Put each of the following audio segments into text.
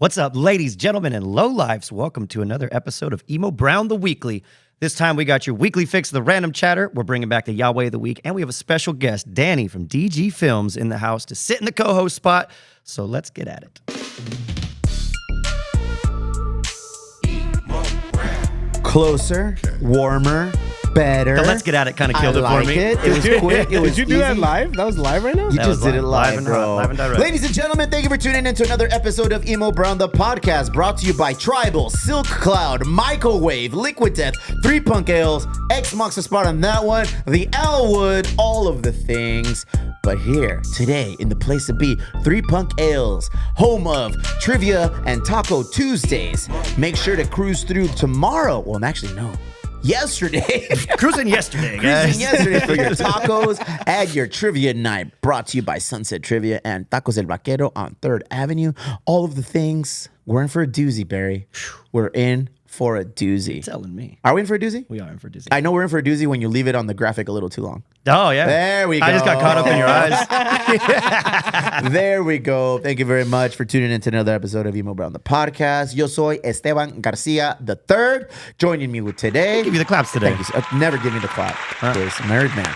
What's up, ladies, gentlemen, and lowlifes? Welcome to another episode of Emo Brown the Weekly. This time we got your weekly fix of the random chatter. We're bringing back the Yahweh of the Week, and we have a special guest, Danny from DG Films, in the house to sit in the co-host spot. So let's get at it. Closer, warmer, better. The let's get at it kind of killed it for me. It was quick. It was Did you do that live? That was live right now? You just did it live, and bro. live and direct. Ladies and gentlemen, thank you for tuning in to another episode of Emo Brown, the podcast, brought to you by Tribal, Silk Cloud, Microwave, Liquid Death, 3 Punk Ales, X marks the spot on that one, the Elwood, all of the things. But here, today, in the place to be, 3 Punk Ales, home of Trivia and Taco Tuesdays. Make sure to cruise through tomorrow. Well, actually, no. Yesterday. Cruising yesterday, guys. Cruising yesterday for your tacos and your trivia night. Brought to you by Sunset Trivia and Tacos El Vaquero on 3rd Avenue. All of the things. We're in for a doozy, Barry. We're in for a doozy. Telling me. Are we in for a doozy? We are in for a doozy. I know we're in for a doozy when you leave it on the graphic a little too long. Oh, yeah. There we go. I just got caught up in your eyes. There we go. Thank you very much for tuning in to another episode of Emo Brown, the podcast. Yo soy Esteban Garcia III. Joining me with today. Give you the claps today. Thank you. Never give me the clap. There's a married man.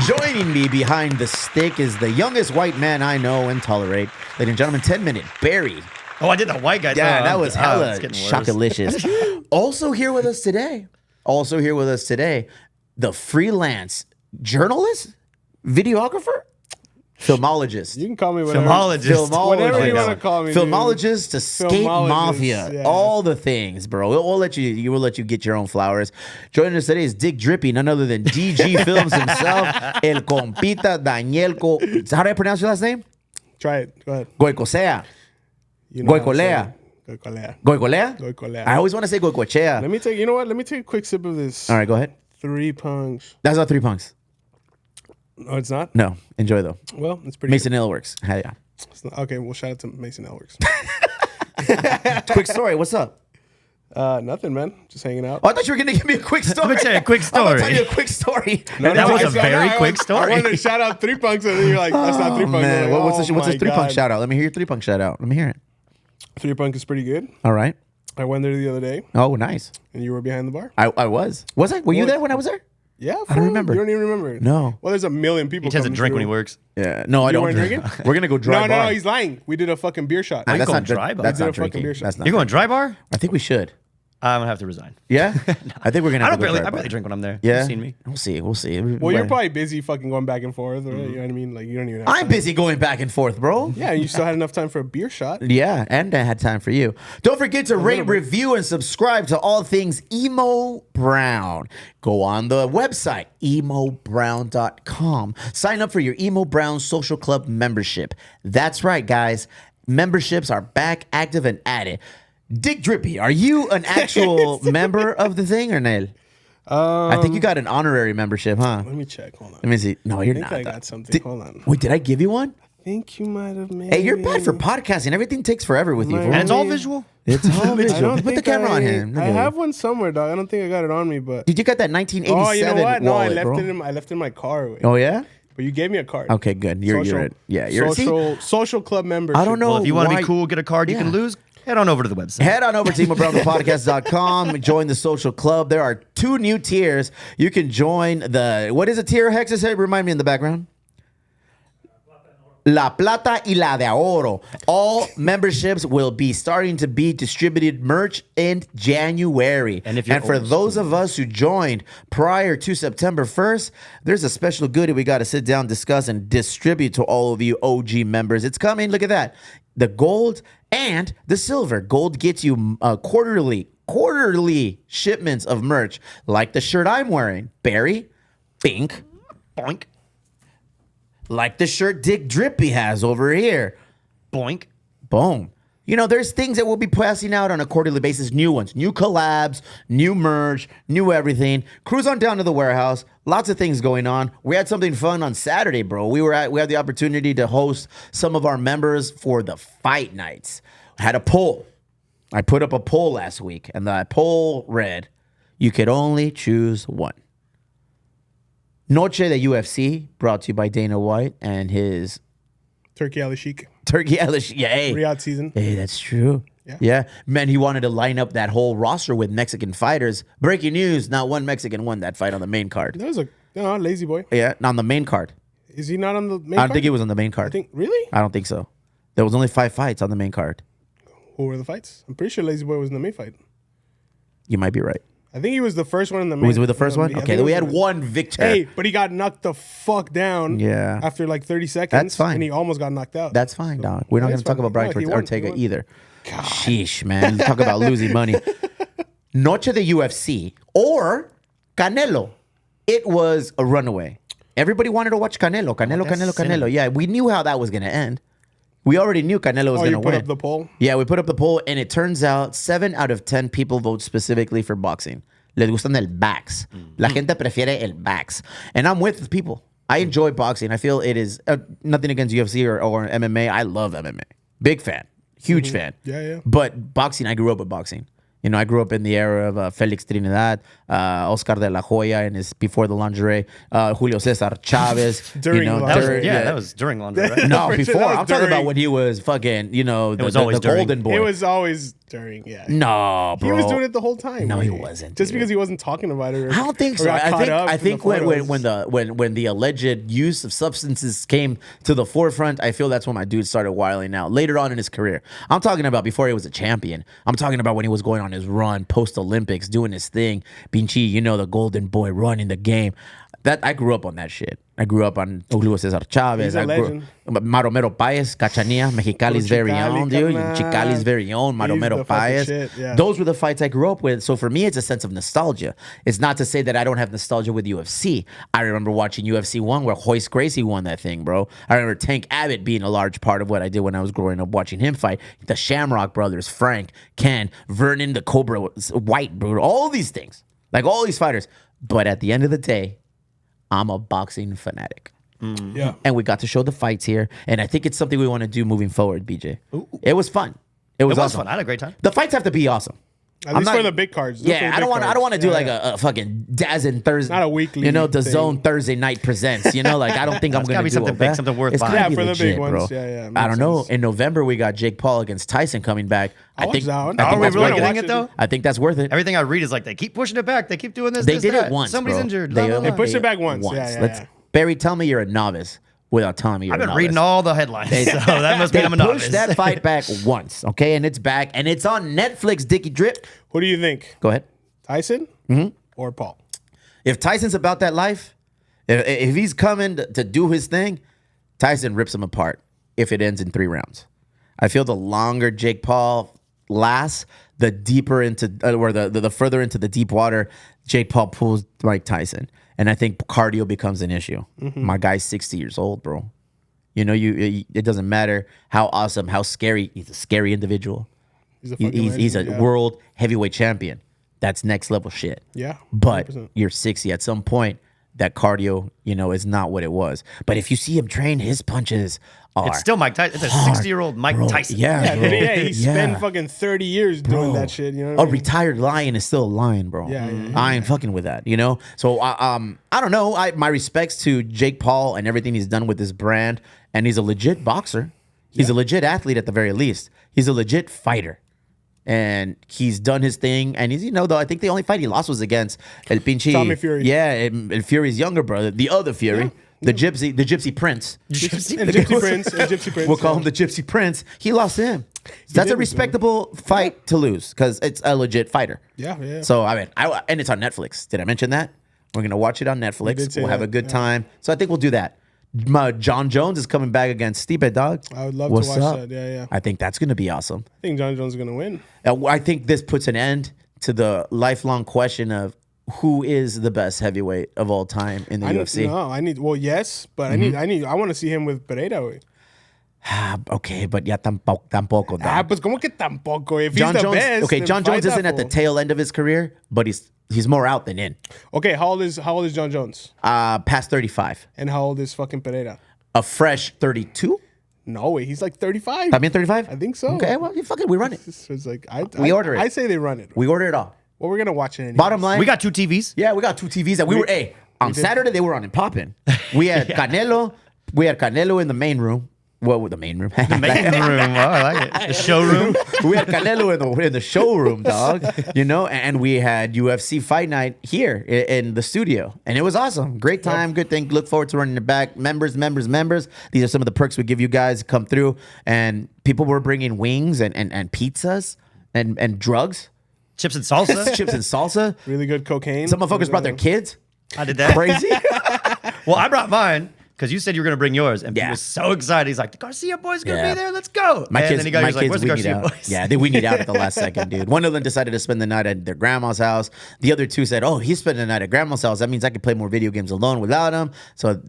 Joining me behind the stick is the youngest white man I know and tolerate. Ladies and gentlemen, 10-minute Barry. Oh, I did the white guy. Yeah, that was hella it's getting worse. shockalicious. Also here with us today, the freelance journalist, videographer, filmologist. You can call me whatever. Filmologist. Whatever you want to call me. Dude. Filmologist to skate Filmologist, mafia. yeah. All the things, bro. We'll let you get your own flowers. Joining us today is Dick Drippy, none other than DG Films himself, El Compita Danielco. How do I pronounce your last name? Try it. Go ahead. Goicosea. You know how to Goicolea. say it. Goicolea. Goicolea? Goicolea. I always want to say Goicochea. Let me take. You know what? Let me take a quick sip of this. All right, go ahead. 3 Punks. That's not 3 Punks. No, it's not. No, enjoy though. Well, it's pretty. Mason Hill works. Hell yeah. It's not, okay, well, shout out to Mason Elworks. Quick story. What's up? Nothing, man. Just hanging out. Oh, I thought you were going to give me a quick story. Let me tell you a quick I'm going story. to tell you a quick story. That was a very quick story. I wanted to shout out 3 Punks, and then you're like, "That's not 3 Punks." Man, Like, what's oh this 3 Punk God. shout out? Let me hear your 3 Punk shout out. Let me hear it. 3 Punk is pretty good. All right. I went there the other day, Oh, nice. and you were behind the bar. I was. Was I? Were you there when I was there? Yeah, I don't remember. You don't even remember. No. Well, there's a million people. He tends to coming drink through. when he works. Yeah. No, I You don't. weren't drinking? We're going to go dry No, bar. he's lying. We did a fucking beer shot. Nah, you that's going not dry bar? That's We did not a fucking drinking. beer shot. That's not. You're going dry bar? I think we should. I'm going to have to resign. Yeah? I think we're going to I have to go barely dry bar. drink when I'm there. Yeah? You've seen me. We'll see. Well, you're probably busy fucking going back and forth, right? You know what I mean? Like, you don't even have I'm time. busy going back and forth, bro. Yeah, you still had enough time for a beer shot. Yeah, and I had time for you. Don't forget to rate, review, and subscribe to all things Emo Brown. Go on the website, emobrown.com. Sign up for your Emo Brown Social Club membership. That's right, guys. Memberships are back, active, and at it. Dick Drippy, are you an actual member of the thing or Nel? I think you got an honorary membership, huh? Let me check. Hold on. Let me see. No, you're I think not. I got something. Did- Hold on. Wait, did I give you one? I think you might have made. Hey, you're bad for podcasting. Everything takes forever with you. Man. fool. And it's all visual? It's all I visual. don't Put the think camera on him. I have one somewhere, dog. I don't think I got it on me, but. Dude, you got that 1987 Oh, you know what? No, wallet, I left bro. it in. I left it in my car. Oh, yeah? But you gave me a card. Okay, good. You're social club membership. I don't know. Well, if you want to why- be cool, get a card you can lose, head on over to the website. Head on over to emobrownthepodcast.com. Join the social club. There are 2 new tiers. You can join the, what is a tier, Hexus? Hey, remind me in the background. La Plata y la de Oro. All memberships will be starting to be distributed merch in January. And if you're for old those of us who joined prior to September 1st, there's a special goodie we got to sit down, discuss, and distribute to all of you OG members. It's coming. Look at that. The gold and the silver. Gold gets you quarterly shipments of merch, like the shirt I'm wearing. Barry, Pink, Boink, like the shirt Dick Drippy has over here. boink. Boom. You know, there's things that we'll be passing out on a quarterly basis. New ones, new collabs, new merch, new everything. Cruise on down to the warehouse. Lots of things going on. We had something fun on Saturday, bro. We had the opportunity to host some of our members for the fight nights. Had a poll. I put up a poll last week, and the poll read, you could only choose one. Noche de UFC, brought to you by Dana White and his Turkey Ali Sheik. Turkey Elish. Yeah, hey. Riyadh season. Hey, that's true. Yeah. Man, he wanted to line up that whole roster with Mexican fighters. Breaking news, not one Mexican won that fight on the main card. That was a lazy boy. Yeah, on the main card. Is he not on the main I card? don't think he was on the main card. Really? I don't think so. There was only 5 fights on the main card. Who were the fights? I'm pretty sure Lazy Boy was in the main fight. You might be right. I think he was the first one in the main. Was he the first one? I Okay, think then we it had was- one victory. Hey, but he got knocked the fuck down. Yeah. After like 30 seconds. That's fine. And he almost got knocked out. That's fine, dog. We're not going That's to talk fine. about Brian No, he won. Ortega He won. either. Sheesh, man. Talk about losing money. Noche de UFC or Canelo. It was a runaway. Everybody wanted to watch Canelo. Canelo. Yeah, we knew how that was going to end. We already knew Canelo was going to you put win. up the poll? Yeah, we put up the poll, and it turns out 7 out of 10 people vote specifically for boxing. Les gustan el backs. La gente prefiere el backs. And I'm with the people. I enjoy boxing. I feel it is nothing against UFC or MMA. I love MMA. Big fan. Huge fan. Yeah. But boxing, I grew up with boxing. You know, I grew up in the era of Felix Trinidad, Oscar de la Hoya, and his before the lingerie, Julio Cesar Chavez. During you know, lingerie. That was during laundry, right? no, For sure, before. that was I'm talking about during. when he was fucking, the was always during. golden boy. It was always during, yeah. No, bro. He was doing it the whole time. No, he right? wasn't, Just dude. because he wasn't talking about it. I don't think so. I think when the alleged use of substances came to the forefront, I feel that's when my dude started wilding out. Later on in his career, I'm talking about before he was a champion. I'm talking about when he was going on his run post Olympics, doing his thing. Pinchi, the golden boy running the game. That I grew up on that shit. I grew up on Julio Cesar Chavez. He's a legend. Maromero Paez, Cachanilla, Mexicali's very Chicali, own, dude. carnal. Chicali's very own, He's the Maromero fucking Paez. shit, yeah. Those were the fights I grew up with. So for me, it's a sense of nostalgia. It's not to say that I don't have nostalgia with UFC. I remember watching UFC 1 where Hoist Gracie won that thing, bro. I remember Tank Abbott being a large part of what I did when I was growing up watching him fight. The Shamrock brothers, Frank, Ken, Vernon, the Cobra, White, bro. All these things. Like all these fighters. But at the end of the day, I'm a boxing fanatic. Yeah. And we got to show the fights here. And I think it's something we want to do moving forward, BJ. It was fun. It was awesome. fun. I had a great time. The fights have to be awesome. At least for the big cards. Just for Yeah, the I don't big want. I don't want to cards. do Yeah, like a fucking Dazzin Thursday. Not a weekly the thing. Zone Thursday night presents. Like I don't think I'm It's gonna gotta be do something all big, that. something worth It's gotta buying. be Yeah, for the legit, big ones. bro. Yeah, I don't makes know. sense. In November we got Jake Paul against Tyson coming back. I think. watch that one. I Are think we that's really worth getting it. it though? I think that's worth it. Everything I read is like they keep pushing it back. They keep doing this. They this, did that. it once. Somebody's bro. injured. They blah, blah, They blah. pushed it back once. Yeah. Barry, tell me you're a novice without telling me you're I've a been novice. reading all the headlines, so that must They mean I'm a novice. pushed that fight back once, okay, and it's back, and it's on Netflix. Dickie Drip. Who do you think? Go ahead. Tyson or Paul? If Tyson's about that life, if he's coming to do his thing, Tyson rips him apart if it ends in 3 rounds. I feel the longer Jake Paul lasts, the deeper into, or the further into the deep water Jake Paul pulls Mike Tyson. And I think cardio becomes an issue. My guy's 60 years old, bro. It doesn't matter how awesome, how scary. He's a scary individual. He's a fucking He's a legend, yeah. world heavyweight champion. That's next level shit. Yeah, But 100%. you're 60 at some point. That cardio, is not what it was. But if you see him train, his punches are. It's still Mike Tyson. It's a 60-year-old Mike Bro, Tyson. Yeah, bro. He spent Yeah. fucking 30 years doing that shit. You know what I A mean? retired lion is still a lion, bro. Yeah. I ain't fucking with that, So I don't know. My respects to Jake Paul and everything he's done with this brand, and he's a legit boxer. He's a legit athlete at the very least. He's a legit fighter, and he's done his thing. And he's though I think the only fight he lost was against El Pinchi Tommy Fury. Yeah, and Fury's younger brother, the other Fury, the Gypsy Prince. And Gypsy Prince. We'll call him the Gypsy Prince. He lost to him. That's a did, respectable fight to lose because it's a legit fighter. Yeah. So and it's on Netflix. Did I mention that? We're gonna watch it on Netflix. did say We'll have that, a good time. So I think we'll do that. John Jones is coming back against Stipe, dog. I would love What's to watch up? that. Yeah. I think that's gonna be awesome. I think John Jones is gonna win. I think this puts an end to the lifelong question of who is the best heavyweight of all time in the UFC. Yes, but I want to see him with Pereira. Güey. Okay, but ya tampoco. Dog. Pues como que tampoco. If John he's the Jones. best, Okay, then John fight Jones that isn't at the fool. tail end of his career, but he's more out than in. Okay, how old is John Jones? Past 35, And how old is fucking Pereira? a fresh 32. No way, he's like 35. I mean 35. I think so. Okay, well, we run it. It's like We order it. I say they run it. We order it all. Well, we're gonna watch it. Anyways. Bottom line, We got 2 TVs. yeah, we got 2 TVs that we were. Hey, on Saturday they were on and popping. We had Canelo. We had Canelo in the main room What the main room? The main room. Oh, I like it. The showroom. We had Canelo in the showroom, dog. You know, and we had UFC Fight Night here in the studio, and it was awesome. Great time, good thing. Look forward to running it back. Members. These are some of the perks we give you guys. Come through, and people were bringing wings and pizzas and drugs, Chips and salsa. chips and salsa. Really good cocaine. Some motherfuckers brought their kids. I did that. Crazy. Well, I brought mine because you said you were going to bring yours, and he Yeah. was so excited. He's like, "The Garcia boys going to Yeah. be there. Let's go!" My and kids, then he got my he was like, kids, "Where's the we need Garcia out. boys?" Yeah, we need out at the last second, dude. One of them decided to spend the night at their grandma's house. The other two said, "Oh, he's spending the night at grandma's house. That means I can play more video games alone without him." So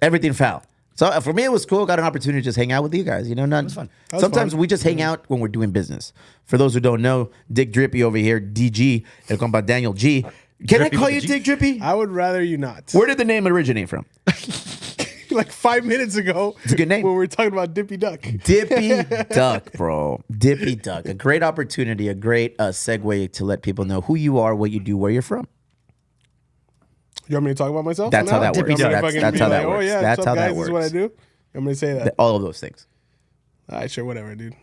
everything fell. So for me, it was cool. Got an opportunity to just hang out with you guys. You know, was fun. That was sometimes fun. we just hang out when we're doing business. For those who don't know, Dick Drippy over here, DG, el compa Daniel G. Can Drippy I call with you the G? Dick Drippy? I would rather you not. Where did the name originate from? Like 5 minutes ago. It's a good name. When we were talking about Dippy Duck. Dippy Duck, bro. Dippy Duck. A great opportunity, a great segue to let people know who you are, what you do, where you're from. You want me to talk about myself? That's how that You want works. me to That's- fucking that's be how like, that Oh works. yeah, That's what's how up, that guys? This is what I works. do. You want me to say that? All of those things. All right, sure, whatever, dude.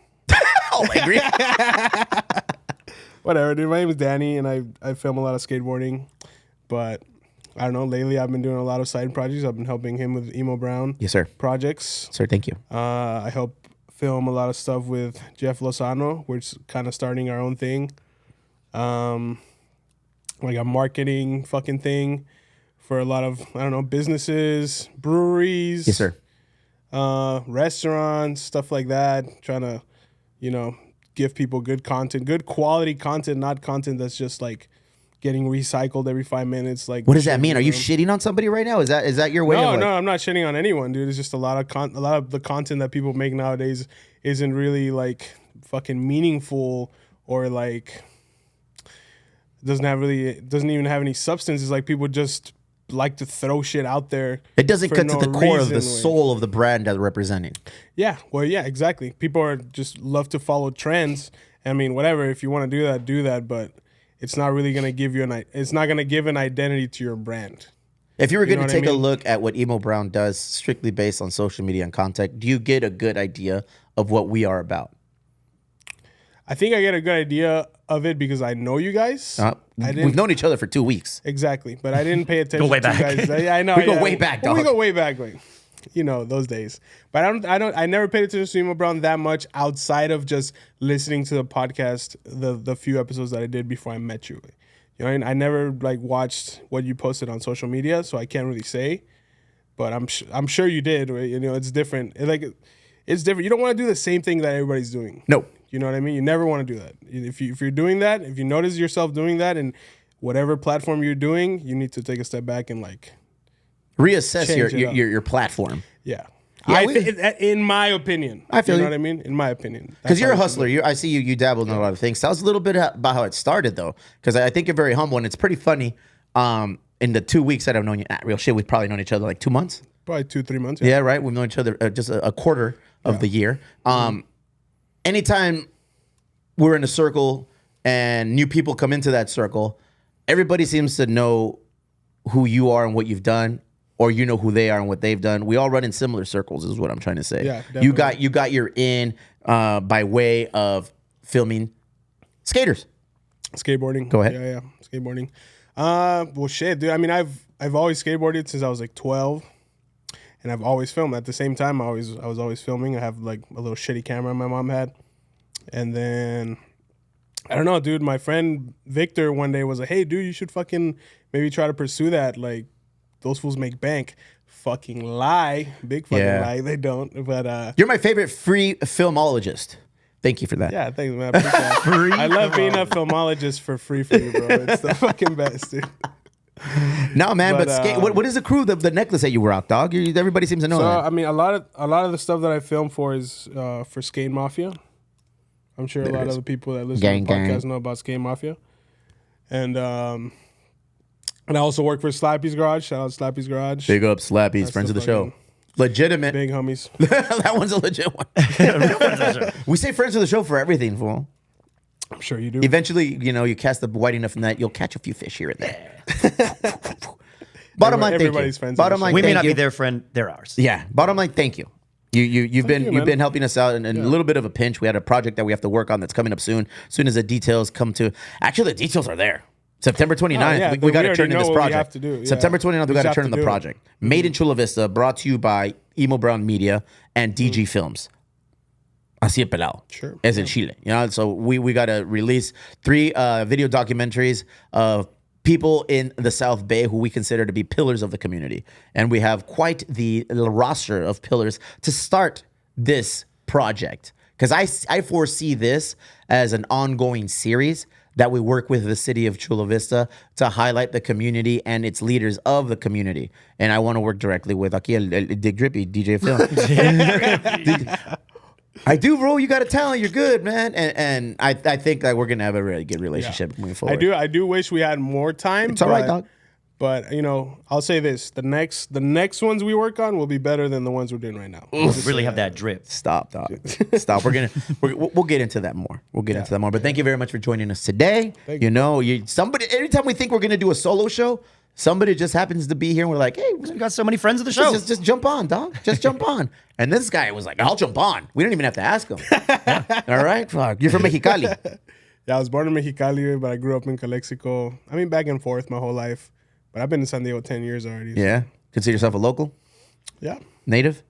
Oh, angry. Whatever, dude. My name is Danny, and I film a lot of skateboarding. But I don't know. Lately, I've been doing a lot of side projects. I've been helping him with Emo Brown Yes, sir. projects. Sir, thank you. I help film a lot of stuff with Jeff Lozano. We're kind of starting our own thing, like a marketing fucking thing for a lot of businesses, breweries. Yes, sir. Restaurants, stuff like that. Trying to, give people good content, good quality content, not content that's just like getting recycled every 5 minutes. Like, What does that mean? Are you shitting on somebody right now? Is that your way No, of like, no, I'm not shitting on anyone, dude. It's just a lot of the content that people make nowadays isn't really like fucking meaningful or like doesn't even have any substance. It's like people just like to throw shit out there. it doesn't for cut no to the core of the reason, like- soul of the brand that they're representing? Yeah, well, yeah, exactly. People are just love to follow trends. I mean, whatever. If you want to do that. But it's not really gonna give you it's not gonna give an identity to your brand. If you were going know to what I take a mean? look at what Emo Brown does strictly based on social media and content, do you get a good idea of what we are about? I think I get a good idea of it because I know you guys. We've known each other for 2 weeks. Exactly, but I didn't pay attention way to you back. guys. I know We go way back, Well, we dog. go way back, like those days. But I never paid attention to Emo Brown that much outside of just listening to the podcast, the few episodes that I did before I met you. You know, I never like watched what you posted on social media, so I can't really say. But I'm sure you did. Right? It's different. It's different. You don't want to do the same thing that everybody's doing. No. You know what I mean? You never want to do that. If you're doing that, if you notice yourself doing that, and whatever platform you're doing, you need to take a step back and like Reassess Change it up. your platform. yeah. Yeah, In my opinion, I feel you know you. what I mean. In my opinion, Because That's you're a how I hustler. I see you dabbled in a lot of things. Tell us a little bit about how it started, though, because I think you're very humble, and it's pretty funny. In the 2 weeks that I've known you, real shit, we've probably known each other like 2 months. probably 2-3 months. Yeah, right. We've known each other just a quarter of the year. Anytime we're in a circle and new people come into that circle, everybody seems to know who you are and what you've done, or you know who they are and what they've done. We all run in similar circles, is what I'm trying to say. Yeah, you definitely. got your in by way of filming skaters. Skateboarding. Go ahead. Yeah, skateboarding. Well, shit, dude. I mean, I've always skateboarded since I was like 12, and I've always filmed. At the same time, I was always filming. I have like a little shitty camera my mom had, and then I don't know, dude. My friend Victor one day was like, "Hey, dude, you should fucking maybe try to pursue that. Like, those fools make bank." Fucking lie, big fucking Yeah. lie. They don't. But You're my favorite free filmologist. Thank you for that. yeah, thanks, man. I appreciate it. I love being a filmologist for free for you, bro. It's the fucking best, dude. No, man, but, But, what is the crew, the necklace that you were out, dog? Everybody seems to know So that. I mean, a lot of the stuff that I film for is for Skate Mafia. I'm sure a lot of the people that listen Gang, to the gang. podcast know about Skate Mafia, and I also work for Slappy's Garage. Shout out Slappy's Garage. Big up, Slappies, That's friends of the the show. fucking- Legitimate. Big homies. That one's a legit one. We say friends of the show for everything, fool. I'm sure you do. Eventually, you cast the wide enough net, you'll catch a few fish here and there. Bottom line, thank you. Everybody's friends of Bottom the line, We may thank not you. be their friend; they're ours. Yeah. Bottom line, thank you. You've you, man. been helping us out in a little bit of a pinch. We had a project that we have to work on that's coming up soon. As soon as the details come to, actually the details are there. September 29th, yeah, we got to already turn in know this what we project. have to do, yeah. September 29th, we We got to just turn have in to the do it. project. Made in Chula Vista, brought to you by Emo Brown Media and DG Films. Así el pelado. Sure. As in Chile. You know, so we got to release 3 video documentaries of people in the South Bay who we consider to be pillars of the community. And we have quite the roster of pillars to start this project. Because I foresee this as an ongoing series that we work with the city of Chula Vista to highlight the community and its leaders of the community. And I want to work directly with aquí el Dick Drippy, DJ Film. I do, bro. You got a talent. You're good, man. And I think that we're going to have a really good relationship moving forward. I do wish we had more time. It's all right, dog. But you know, I'll say this: the next ones we work on will be better than the ones we're doing right now. We really have that drip. Stop, dog. Stop. We'll get into that more. We'll get into that more. But thank you very much for joining us today. You know, somebody. Anytime we think we're gonna do a solo show, somebody just happens to be here, and we're like, hey, We got so many friends of the show. just jump on, dog. Just jump on. And this guy was like, I'll jump on. We didn't even have to ask him. All right, fuck. You're from Mexicali. Yeah, I was born in Mexicali, but I grew up in Calexico. I mean, back and forth my whole life. But I've been in San Diego 10 years already. So. Yeah. Consider yourself a local, Yeah. native.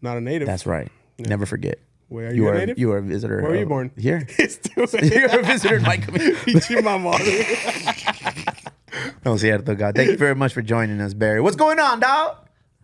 Not a native. That's right. Never forget. Wait, are you a native? You are a visitor. Where were you born? Here. You're You're a visitor in my community. my mother. No, cierto, God. Thank you very much for joining us, Barry. What's going on, dog?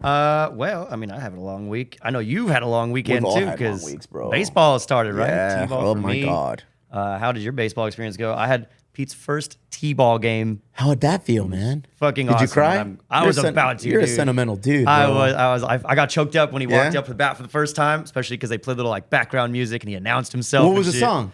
Well, I mean, I have a long week. I know you've had a long weekend all too, had long because weeks, bro. baseball started, right? Yeah. T-ball Oh for my me. God. How did your baseball experience go? I had Pete's first T-ball game. How'd that feel, man? Fucking Did awesome. you cry? I was about to. You're dude. a sentimental dude. I bro. I got choked up when he walked Yeah? up to the bat for the first time, especially because they played little like background music and he announced himself. What and was the shit. song?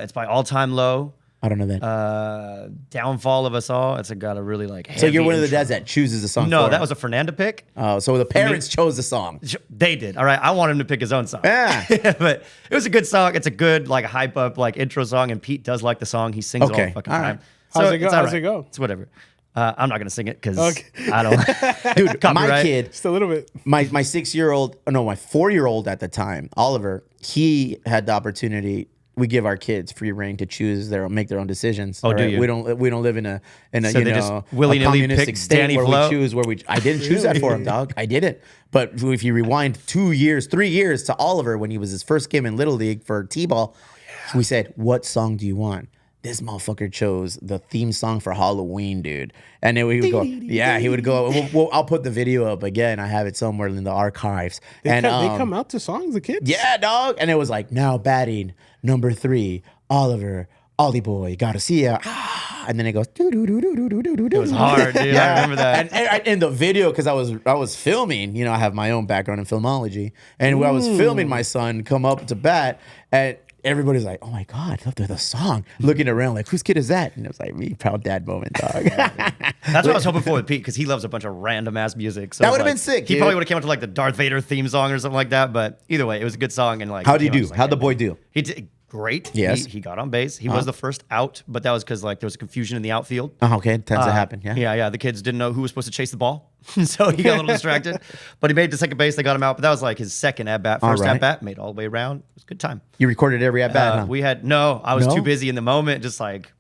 It's by All Time Low. I don't know that. Downfall of Us All. It's got a really like. So you're heavy one of the intro. dads that chooses the song. No, for that him. was a Fernanda pick. Oh, so the parents chose the song. They did. All right. I want him to pick his own song. Yeah. But it was a good song. It's a good, like, hype up, like, intro song. And Pete does like the song. He sings it all Okay. the fucking All time. right. How's it go? it's all How's it right. go? It's whatever. I'm not going to sing it because Okay. I don't. Dude, my Copyright. kid, Just a little bit. my 6-year-old, no, my 4-year-old at the time, Oliver, he had the opportunity. We give our kids free reign to choose make their own decisions. Oh, all do right? you? We don't live in a So you they just know a willy-nilly communistic picked state Danny where Flo? we choose where we. I didn't choose that for him, dog. I didn't. But if you rewind 3 years to Oliver when he was his first game in Little League for T-ball, we said, "What song do you want?" This motherfucker chose the theme song for Halloween, dude. And then he would go, yeah, he would go. I'll put the video up again. I have it somewhere in the archives. They come out to songs, the kids? Yeah, dog. And it was like, now batting number 3, Oliver, Ollie Boy, Garcia. And then it goes, do do do do do do do do. It was hard, dude. I remember that. And in the video, because I was filming, you know, I have my own background in filmology, and when I was filming my son come up to bat, and everybody's like, "Oh my God, the song!" Looking around like, "Whose kid is that?" And it was like, "Me, proud dad moment, dog." That's what I was hoping for with Pete because he loves a bunch of random ass music. So That it's would've like, been sick, He dude. probably would have came up to like the Darth Vader theme song or something like that. But either way, it was a good song. And like, How'd he came out do? just like, How'd the hey, boy man. do? He did great. Yes. He got on base. He was the first out, but that was because like there was confusion in the outfield. Oh, okay, tends to happen. Yeah. Yeah. The kids didn't know who was supposed to chase the ball, so he got a little distracted. But he made it to second base. They got him out. But that was like his second at bat. First right. at bat, made all the way around. It was a good time. You recorded every at bat. Huh? We had I was No? too busy in the moment, just like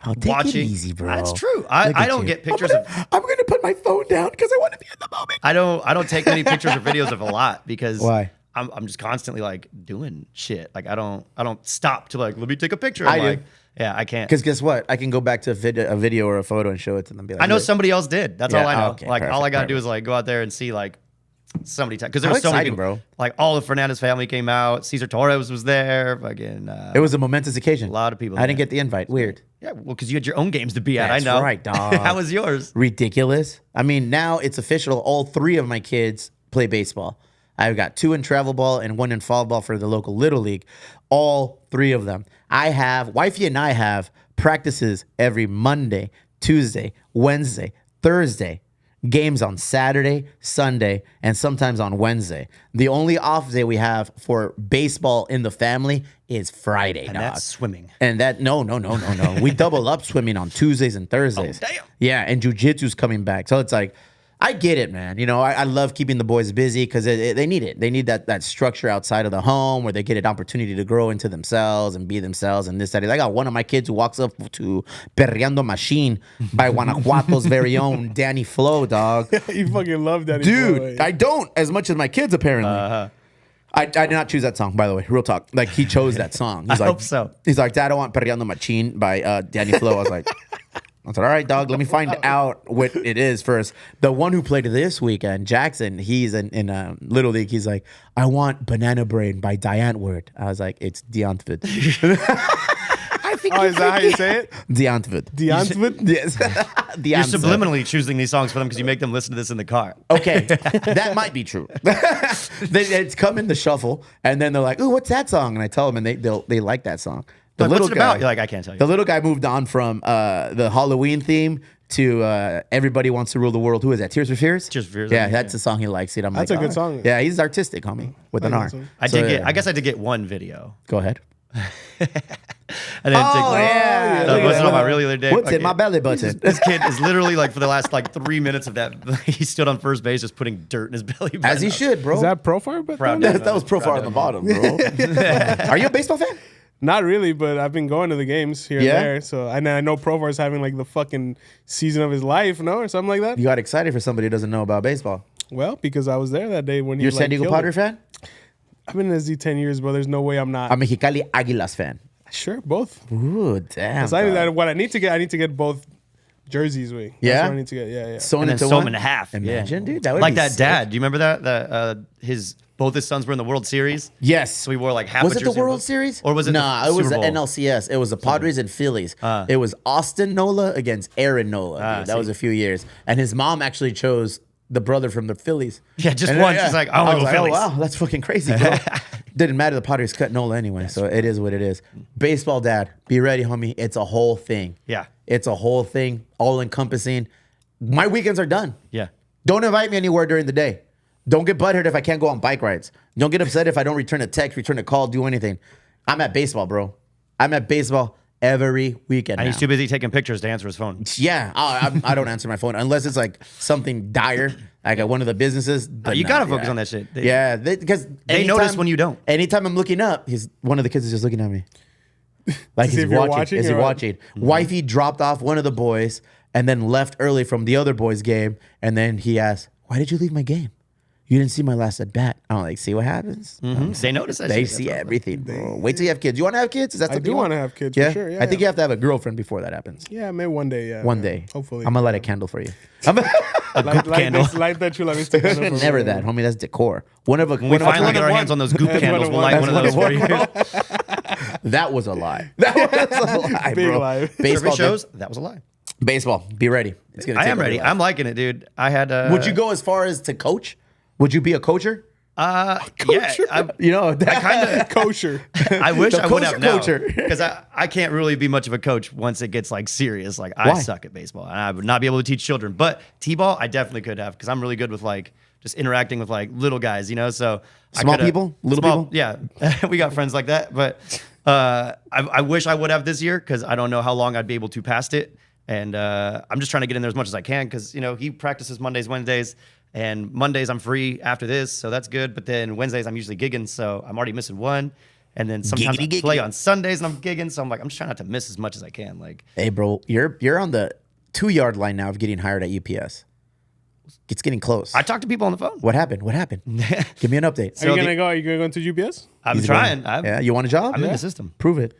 Oh, take watching. it easy, bro. That's true. Look I at don't you. get pictures of. I'm gonna put my phone down because I want to be in the moment. I don't take many pictures or videos of a lot because Why? I'm just constantly like doing shit. Like I don't stop to like let me take a picture. I I'm do. like, yeah, I can't. Because guess what? I can go back to a video or a photo and show it to them. And be like, I know "Look." somebody else did. That's Yeah, all I know. okay, like all I perfect, gotta do perfect. is like go out there and see like somebody because there How was so many exciting, people, bro. Like all of Fernandez family came out. Cesar Torres was there. Fucking It was a momentous occasion. a lot of people I didn't there. get the invite. Weird. Yeah, well, because you had your own games to be at. That's I know. right, dog. How was yours? Ridiculous. I mean, now it's official. All 3 of my kids play baseball. I've got 2 in travel ball and 1 in fall ball for the local Little League. All 3 of them. Wifey and I have practices every Monday, Tuesday, Wednesday, Thursday. Games on Saturday, Sunday, and sometimes on Wednesday. The only off day we have for baseball in the family is Friday. And dog. that's swimming. And that no. We double up swimming on Tuesdays and Thursdays. Oh, damn. Yeah, and jujitsu's coming back. So it's like I get it, man. You know, I love keeping the boys busy because they need it. They need that structure outside of the home where they get an opportunity to grow into themselves and be themselves and this, that. I got one of my kids who walks up to Perreando Machine by Guanajuato's very own Danny Flo, dog. You fucking love Danny Dude, Flo, eh? I don't as much as my kids, apparently. I did not choose that song, by the way. Real talk. Like, he chose that song. He's I like, hope so. He's like, Dad, I want Perreando Machine by Danny Flo. I was like... I said, all right, dog, let me find out what it is first. The one who played this weekend, Jackson, he's in Little League. He's like, I want Banana Brain by Diane Word. I was like, it's Deontved. I think Oh, is that how you say it? Deontved. Deontved? Yes. you're subliminally choosing these songs for them because you make them listen to this in the car. Okay, that might be true. It's come in the shuffle, and then they're like, ooh, what's that song? And I tell them, and they like that song. The Like, little what's it guy, about? You're like, I can't tell you. The little guy moved on from the Halloween theme to Everybody Wants to Rule the World. Who is that? Tears for Fears? Tears for Fears, Yeah, I think, that's the song he likes. It. I'm That's like, a good song. Yeah, he's artistic, homie, with an R. song. I So, did get. yeah. I guess I did get one video. Go ahead. I didn't take one. yeah. So I Look at posted that. on my really other day. What's in Okay. my belly button? This kid is literally like for the last like 3 minutes of that, he stood on first base just putting dirt in his belly button. As he should, bro. Is that Profile? But Proud no, dad. that was profile on the bottom, bro. Are you a baseball fan? Not really, but I've been going to the games here Yeah? and there. So and I know Profar's having like the fucking season of his life, no, or something like that. You got excited for somebody who doesn't know about baseball. Well, because I was there that day when he You're a San Diego killed Padre it. fan? I've been in SZ 10 years, bro. There's no way I'm not. I'm a Mexicali Águilas fan. Sure, both. Ooh, damn. Besides dog. that, what I need to get both jerseys. That's Yeah? what I need to get. Yeah. Sewn and then into sew one? him in half. Imagine, yeah. dude. That would Like be that sick. dad. Do you remember that? That both his sons were in the World Series. Yes. So he wore like half. Was a it the jersey on World both- Series? or was it? Nah, the it was Super the Bowl? NLCS. It was the Padres and Phillies. It was Austin Nola against Aaron Nola. Dude. That see. was a few years. And his mom actually chose the brother from the Phillies. Yeah, just And one. She's like, I wanna go was Phillies. Oh, wow, that's fucking crazy, bro. Didn't matter. The Padres cut Nola anyway, so it is what it is. Baseball dad, be ready, homie. It's a whole thing. Yeah. It's a whole thing, all encompassing. My weekends are done. Yeah. Don't invite me anywhere during the day. Don't get butthurt if I can't go on bike rides. Don't get upset if I don't return a text, return a call, do anything. I'm at baseball, bro. I'm at baseball every weekend. And he's now. too busy taking pictures to answer his phone. Yeah, I don't answer my phone unless it's like something dire, like at one of the businesses. But you nah, gotta focus yeah. on that shit. Yeah, because They notice when you don't. Anytime I'm looking up, one of the kids is just looking at me. Like, see is if he you're watching? watching Is he or what? watching? Wifey dropped off one of the boys and then left early from the other boy's game. And then he asked, "Why did you leave my game? You didn't see my last at bat." I'm like, see what happens? They notice that They shit. see everything, bro. Wait till you have kids. You want to have kids? Is that I something do you want to have kids Yeah? for sure. Yeah, I think you have to have a girlfriend before that happens. Yeah, maybe one day. Yeah. One yeah. day. Hopefully. I'm going to light a candle for you. light candle. that chula vista candle for me. Never that, homie. That's decor. When When we finally get our hands on those goop That's candles, one we'll of light one. one of those That's for you. That was a lie. That was a lie, Big bro. lie. Baseball Survey shows that was a lie. Baseball. Be ready. It's gonna I take am over ready. your life. I'm liking it, dude. I had. Would you go as far as to coach? Would you be a coacher? Yeah. You know, I kind of. Kosher. I wish The I would have now coacher. because I can't really be much of a coach once it gets like serious. Like Why? I suck at baseball and I would not be able to teach children. But t-ball, I definitely could have because I'm really good with like just interacting with like little guys, you know. So I Small coulda- people? Little people? Yeah, we got friends like that. But I wish I would have this year because I don't know how long I'd be able to past it. And I'm just trying to get in there as much as I can because you know he practices Mondays, Wednesdays. And Mondays I'm free after this, so that's good. But then Wednesdays I'm usually gigging, so I'm already missing one. And then sometimes Giggity, I play giggity. on Sundays and I'm gigging, so I'm like, I'm just trying not to miss as much as I can. Like, Hey, bro, you're on the 2-yard line now of getting hired at UPS. It's getting close. I talk to people on the phone. What happened? What happened? Give me an update. Are you gonna go? Are you gonna go into GPS? I'm He's trying. going- Yeah, you want a job? I'm in the system. Prove it.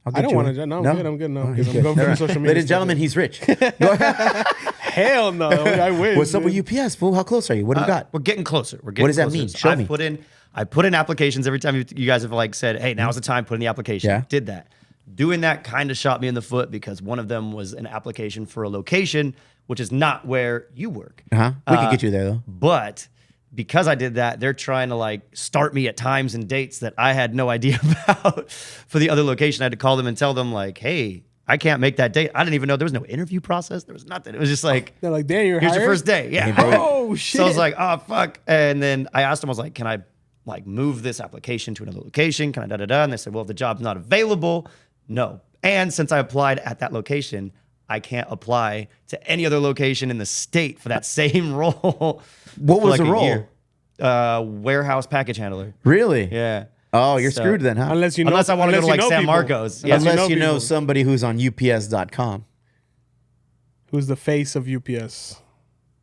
I'll I get don't you want one. to. No, I'm good. I'm good. No, Oh, he's I'm good. going for All the right. social media. Ladies and gentlemen, he's rich. Go ahead. Hell no. I wish. What's up with dude. UPS, fool? How close are you? What do you got? We're getting closer. We're getting What does that closer. mean? So Show I've me. I put in applications every time you guys have like said, hey, now's the time, put in the application. Yeah. Did that. Doing that kind of shot me in the foot because one of them was an application for a location, which is not where you work. Uh-huh. We could get you there, though. But because I did that, they're trying to like start me at times and dates that I had no idea about for the other location. I had to call them and tell them like, hey, I can't make that date. I didn't even know there was no interview process. There was nothing. It was just like, They're like, damn, you're here's hired? your first day. Yeah. Oh shit. So I was like, oh fuck. And then I asked them, I was like, can I like move this application to another location? Can I da da da? And they said, well, if the job's not available, no. And since I applied at that location, I can't apply to any other location in the state for that same role. What for was like the a role? year. Warehouse package handler. Really? Yeah. Oh, you're So- screwed then, huh? Unless you know, Unless I want to go to unless like you know San people. Marcos. Yeah. Unless Unless you know people. somebody who's on UPS.com. Who's the face of UPS,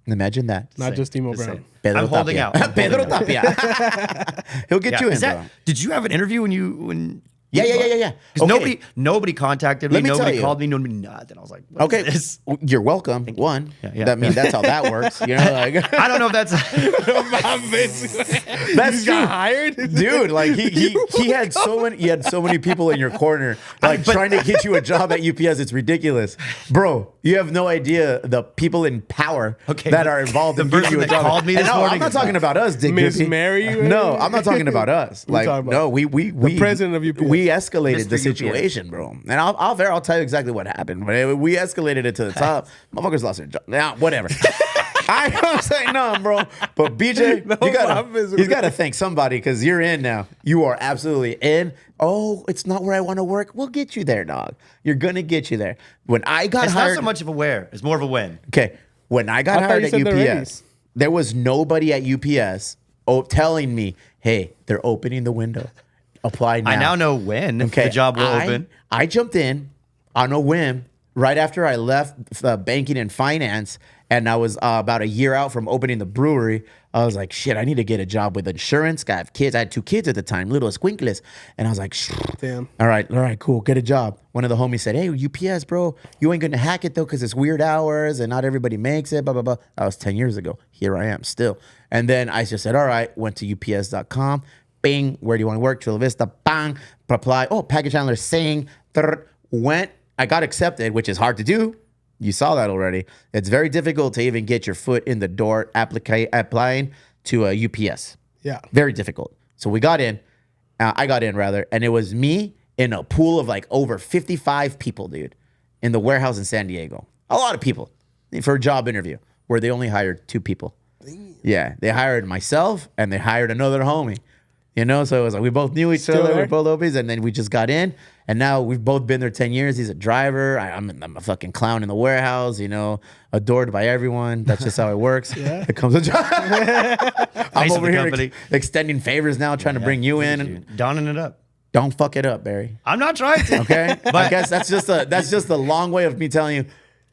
Imagine that. not just Emo Just Brown. saying. Pedro I'm holding Tapia. out. I'm Pedro holding out. Tapia. He'll get Yeah. you in, Is that, bro. did you have an interview when Yeah. Because Okay. nobody contacted me. Let me tell Nobody you. called me. Nobody nothing. I was like, what Okay, is this? well, you're welcome. One, Yeah. that means that's how that works. You know, like I don't know if that's. that's true, hired. dude. Like he had so many people in your corner, like trying to get you a job at UPS. It's ridiculous, bro. You have no idea the people in power Okay, that but are involved in the giving you a person that job. called me And this no, morning I'm not is talking about us, Dick. Miss Griffey. Mary? No, I'm not talking about us. Like talking about? no, we president of UPS. We escalated the Mr. UPS. situation, bro. And I'll tell you exactly what happened. But we escalated it to the top. Motherfuckers lost their job. Now, whatever. I don't say no, bro. But BJ, he's got to thank somebody because you're in now. You are absolutely in. Oh, it's not where I want to work. We'll get you there, dog. You're gonna get you there. When I got It's hired, not so much of a where. It's more of a when. okay. When I got I thought hired you at said they're ready. UPS, there was nobody at UPS telling me, "Hey, they're opening the window. Apply now." I now know when the job will open. I jumped in on a whim right after I left banking and finance, and I was about a year out from opening the brewery. I was like, shit, I need to get a job with insurance. I have kids. I had 2 kids at the time, little squinkles. And I was like, Damn. all right, cool, get a job. One of the homies said, hey, UPS, bro, you ain't gonna hack it though, because it's weird hours and not everybody makes it, blah, blah, blah. That was 10 years ago. Here I am still. And then I just said, all right, went to UPS.com. Bing, where do you want to work? Chula Vista, bang, apply. Oh, package handler, sing, went. I got accepted, which is hard to do. You saw that already. It's very difficult to even get your foot in the door applying to a UPS. Yeah. Very difficult. So we got in. I got in, rather. And it was me in a pool of like over 55 people, dude, in the warehouse in San Diego. A lot of people for a job interview where they only hired 2 people. Yeah. They hired myself and they hired another homie. You know, so it was like we both knew each Still other. there? We're both Obies, and then we just got in, and now we've both been there 10 years. He's a driver. I'm a fucking clown in the warehouse. You know, adored by everyone. That's just how it works. Yeah. It comes a job. I'm Face of over the here company. extending favors now, trying to bring you in. And Donning it up. don't fuck it up, Barry. I'm not trying to. Okay, I guess that's just a long way of me telling you,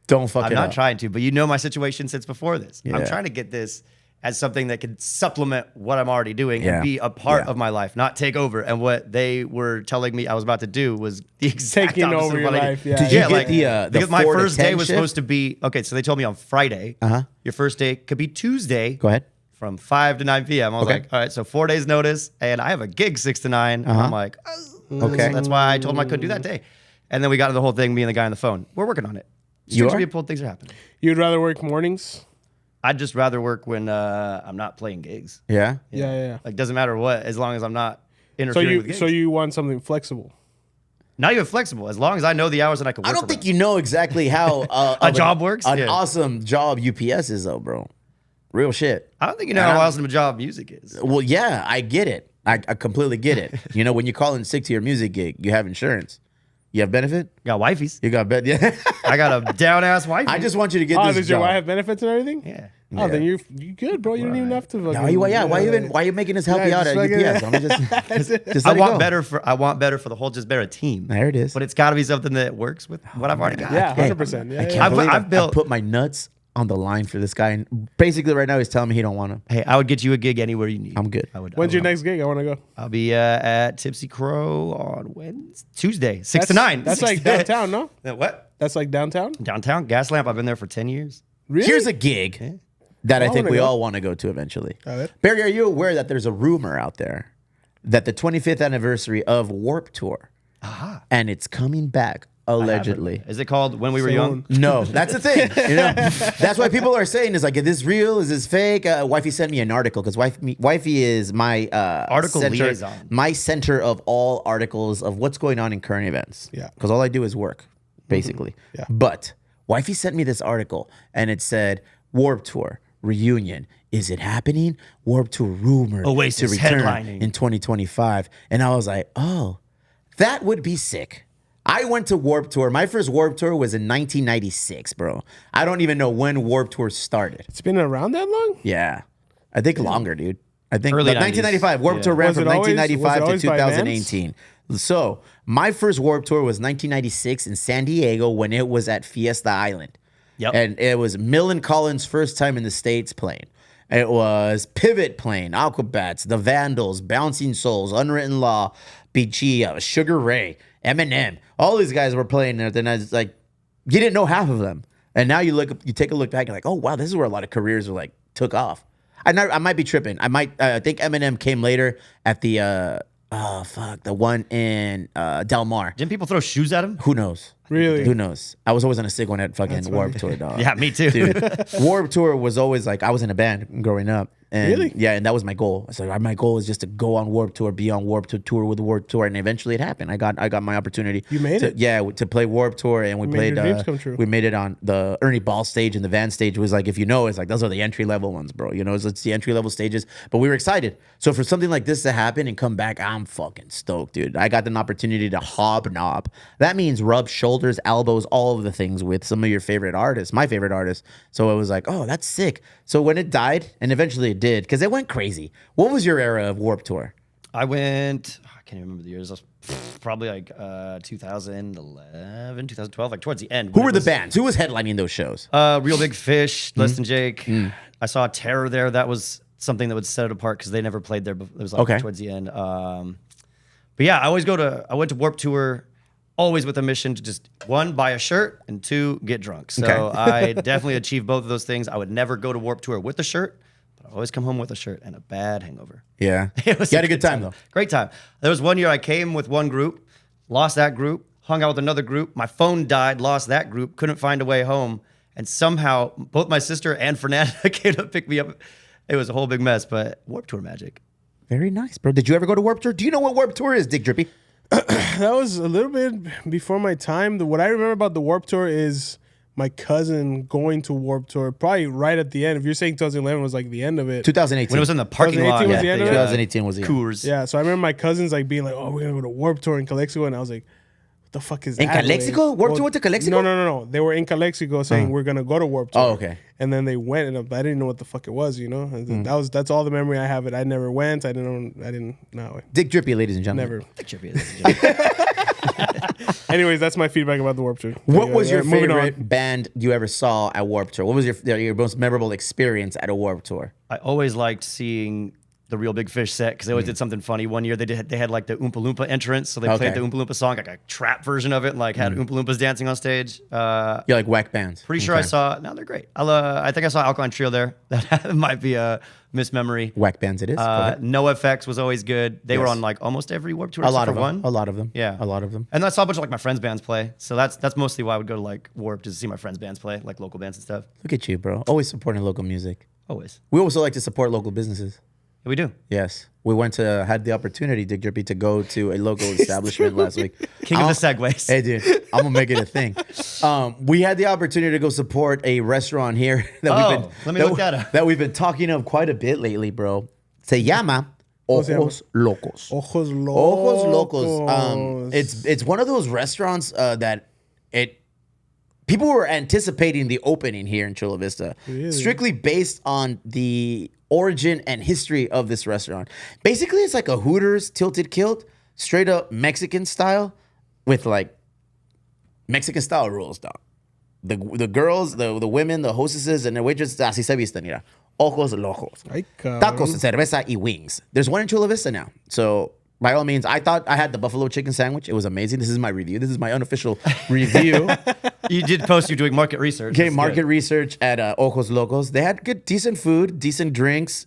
don't fuck I'm it not up. trying to, but you know my situation since before this. I'm Yeah. trying to get this as something that could supplement what I'm already doing Yeah. and be a part Yeah. of my life, not take over. And what they were telling me I was about to do was the exact Taking opposite over of your what I life, did. yeah. Did you Yeah, get like, the because my 4 to first day 10 was shift? supposed to be okay. So they told me on Friday, your first day could be Tuesday. Go ahead. From 5 to 9 p.m. I was Okay. like, all right, so 4 days notice, and I have a gig 6 to 9. And I'm like, Okay. So that's why I told him I couldn't do that day. And then we got into the whole thing, me and the guy on the phone. We're working on it. You are? People, things are happening. You'd rather work mornings? I'd just rather work when I'm not playing gigs. Yeah. Yeah. Like, doesn't matter what, as long as I'm not So interfering with gigs. you want something flexible? Not even flexible, as long as I know the hours that I can work I don't around. think you know exactly how A job works? An Yeah. awesome job UPS is, though, bro. Real shit. I don't think you know how awesome a job music is. Well, yeah, I get it. I completely get it. You know, when you call in sick to your music gig, you have insurance. You have benefit? Got wifeys. You got bed. Yeah. I got a down ass wife. I just want you to get Oh, this does your job. wife have benefits and everything? Yeah. Oh, then you good, bro. You don't even have to. No, fucking- why are you making us help Yeah, you out just at fucking- UPS? I'm just I let it want go. better for the whole just better team. There it is. But it's got to be something that works with what I've already got. Yeah, Hey, 100%. Yeah, I yeah. can't I've- believe I've built- I put my nuts on the line for this guy. And basically, right now, he's telling me he don't want him. Hey, I would get you a gig anywhere you need. I'm good. I would. When's I your would. next gig? I want to go. I'll be at Tipsy Crow on Tuesday, 6 to 9. That's 6 like to- downtown, no? What? That's like downtown. Downtown Gaslamp. I've been there for 10 years. Really? Here's a gig that I think wanna we go. all want to go to eventually. All right. Barry, are you aware that there's a rumor out there that the 25th anniversary of Warp Tour, and it's coming back allegedly? Is it called When We Were Young? No, that's the thing. You know, that's why people are saying is like, is this real? Is this fake? Wifey sent me an article because wifey is my Article center, liaison. my center of all articles of what's going on in current events. Yeah. because all I do is work, basically. Yeah. But wifey sent me this article and it said Warp Tour reunion. Is it happening? Warp Tour rumored Oasis to return headlining. in 2025, and I was like, oh, that would be sick. I went to Warped Tour. My first Warped Tour was in 1996, bro. I don't even know when Warped Tour started. It's been around that long? Yeah. I think longer, dude. I think Early 1995. 90s. Warped Tour ran Was from it always- 1995 was it to always by 2018. So my first Warped Tour was 1996 in San Diego when it was at Fiesta Island. Yep. And it was Millen Collins' first time in the States playing. It was Pivot playing, Aquabats, The Vandals, Bouncing Souls, Unwritten Law, Bichia, Sugar Ray, Eminem. All these guys were playing there. Then I was like, you didn't know half of them. And now you take a look back, you're like, oh wow, this is where a lot of careers were like took off. I might be tripping. I think Eminem came later at the the one in Del Mar. Didn't people throw shoes at him? Who knows? Really? Who knows? I was always on a sick one at fucking Warped Tour, dog. Yeah, me too. Dude, Warped Tour was always like I was in a band growing up. And Really? Yeah, and that was my goal. So my goal is just to go on Warped Tour, be on Warped Tour with Warped Tour, and eventually it happened. I got my opportunity. You made it? Yeah, to play Warped Tour, and we made played. your dreams come true. We made it on the Ernie Ball stage, and the Van stage was like, if you know, it's like those are the entry level ones, bro. You know, it's the entry level stages. But we were excited. So for something like this to happen and come back, I'm fucking stoked, dude. I got an opportunity to hobnob. That means rub shoulders, elbows, all of the things with some of your favorite artists, my favorite artists. So it was like, oh, that's sick. So when it died, and eventually it did, because it went crazy. What was your era of Warped Tour? I can't even remember the years. I was probably like 2011, 2012, like towards the end. Who when were it the was, bands? Who was headlining those shows? Real Big Fish, Less Than Jake. I saw Terror there. That was something that would set it apart because they never played there. It was like Okay. towards the end. But yeah, I went to Warped Tour always with a mission to just, one, buy a shirt, and two, get drunk. So Okay. I definitely achieved both of those things. I would never go to Warped Tour with a shirt, but I always come home with a shirt and a bad hangover. Yeah. It was You had a good time, though. Great time. There was one year I came with one group, lost that group, hung out with another group. My phone died, lost that group, couldn't find a way home. And somehow both my sister and Fernanda came to pick me up. It was a whole big mess, but Warped Tour magic. Very nice, bro. Did you ever go to Warped Tour? Do you know what Warped Tour is, Dick Drippy? That was a little bit before my time. What I remember about the Warped Tour is my cousin going to Warped Tour, probably right at the end. If you're saying 2011 was like the end of it. 2018. When it was in the parking 2018 lot. was the end of it? 2018 was the end. Coors. Yeah, so I remember my cousins like being like, "Oh, we're gonna go to Warped Tour in Calexico," and I was like, "What the fuck is In that?" Calexico? Like, Warped Tour went to Calexico? No. They were in Calexico saying we're gonna go to Warped Tour. Oh, okay. And then they went, and I didn't know what the fuck it was, you know. And that's all the memory I have. I never went. I didn't. No. Dick Drippy, ladies and gentlemen. Never. Anyways, that's my feedback about the Warped Tour. What was Yeah, your moving on. favorite band you ever saw at Warped Tour? What was your most memorable experience at a Warped Tour? I always liked seeing the Real Big Fish set because they always did something funny. One year they had like the Oompa Loompa entrance, so they Okay. played the Oompa Loompa song, like a trap version of it, and like had Oompa Loompas dancing on stage. You like whack bands? Pretty sure I saw. No, they're great. I think I saw Alkaline Trio there. That might be a mismemory. Whack bands it is. Go ahead. No Effects was always good. They were Yes. on like almost every Warped Tour. A except lot for of them. one. A lot of them. Yeah, A lot of them. And I saw a bunch of like my friends' bands play. So that's mostly why I would go to like Warped, is to see my friends' bands play, like local bands and stuff. Look at you, bro. Always supporting local music. Always. We also like to support local businesses. Yeah, we do. Yes. We had the opportunity, Dick Drippy, to go to a local establishment last week. King of the segues. Hey, dude, I'm gonna make it a thing. We had the opportunity to go support a restaurant here that let me look that up. that we've been talking of quite a bit lately, bro. Se llama Ojos Locos. Ojos Locos. Ojos Locos. It's one of those restaurants that people were anticipating the opening here in Chula Vista, strictly based on the origin and history of this restaurant. Basically, it's like a Hooters tilted kilt, straight up Mexican style, with like Mexican style rules, dog. The girls, the women, the hostesses, and the waitresses, así se visten, mira. Ojos Locos. Ay, cabrón. Tacos, cerveza, y wings. There's one in Chula Vista now. So, by all means, I thought I had the buffalo chicken sandwich. It was amazing. This is my review. This is my unofficial review. You did post you doing market research. Okay, That's market good. research at Ojos Locos. They had good, decent food, decent drinks.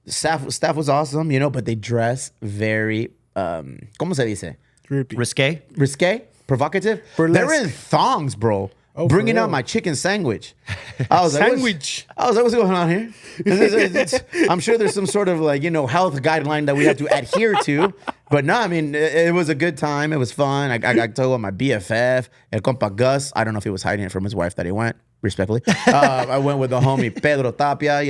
Staff was awesome, but they dress very, ¿cómo se dice? Drippy. Risque. Risque, provocative. Burlesque. They're in thongs, bro. Oh, bringing for out real? my chicken sandwich. I was like, Sandwich. what's going on here? I'm sure there's some sort of health guideline that we have to adhere to. But no, I mean, it was a good time. It was fun. I got to go with my BFF, El Compa Gus. I don't know if he was hiding it from his wife that he went, respectfully. I went with the homie Pedro Tapia,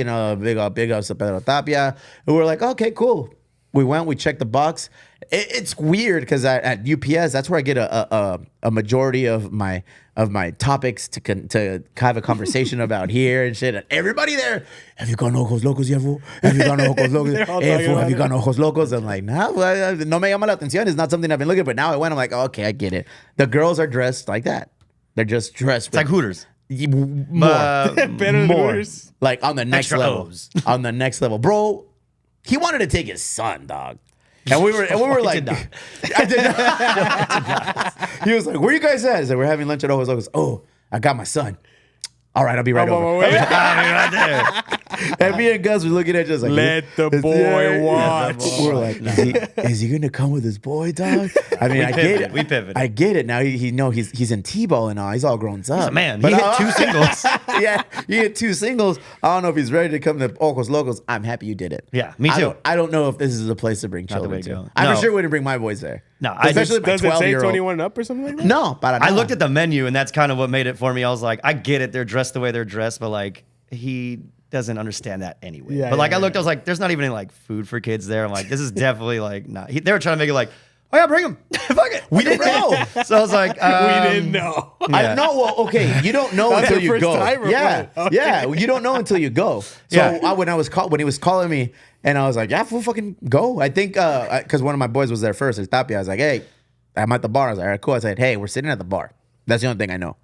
big ups to Pedro Tapia. And we were like, okay, cool. We went, we checked the box. It's weird because at UPS, that's where I get a majority of my topics to have a conversation about here and shit. And everybody there, have you gone Ojos Locos yet, fool? Have you gone Ojos Locos? Hey, fool, have you gone Ojos Locos? I'm like, nah, well, no me llama la atención. It's not something I've been looking at. But now I went, I'm like, okay, I get it. The girls are dressed like that. They're just dressed. It's like Hooters. More. Better than Hooters. Like on the next Extra level. O's. On the next level. Bro, he wanted to take his son, dog. And we were like, I did not. He was like, where you guys at? I said, we're having lunch at Ojos Locos. Oh, I got my son. All right, I'll be right over. Wait. Right there. And me and Gus were looking at you like, Let the boy watch. We're like, is he gonna come with his boy, dog? I mean, I get it. We pivoted. I get it now. He's in T-ball and all. He's all grown up. He's a man. He hit 2 singles. Yeah, he hit 2 singles. I don't know if he's ready to come to Ojos Locos. I'm happy you did it. Yeah, me too. I don't know if this is a place to bring the way children to to. go. I No. for sure wouldn't bring my boys there. No, I especially my Does it say 12-year-old. 21 and up or something like that? No, but I looked at the menu, and that's kind of what made it for me. I was like, I get it. They're dressed the way they're dressed, but like, he doesn't understand that anyway. Yeah, but like, yeah, I looked, I was like, there's not even any like food for kids there. I'm like, this is definitely like not. They were trying to make it like, oh yeah, bring them. Fuck it. We didn't know. So I was like, We didn't know. I know. Well, okay, you don't know That's until your you first go. time or Yeah, what? Okay. yeah. You don't know until you go. So Yeah. when he was calling me, and I was like, yeah, we'll fucking go. I think because one of my boys was there first. Tapia. I was like, hey, I'm at the bar. I was like, all right, cool. I said, hey, we're sitting at the bar. That's the only thing I know.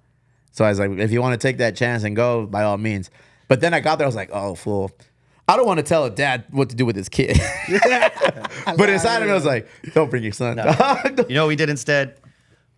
So I was like, if you want to take that chance and go, by all means. But then I got there, I was like, oh, fool. I don't want to tell a dad what to do with his kid. But inside of me, I was like, don't bring your son. you know what we did instead?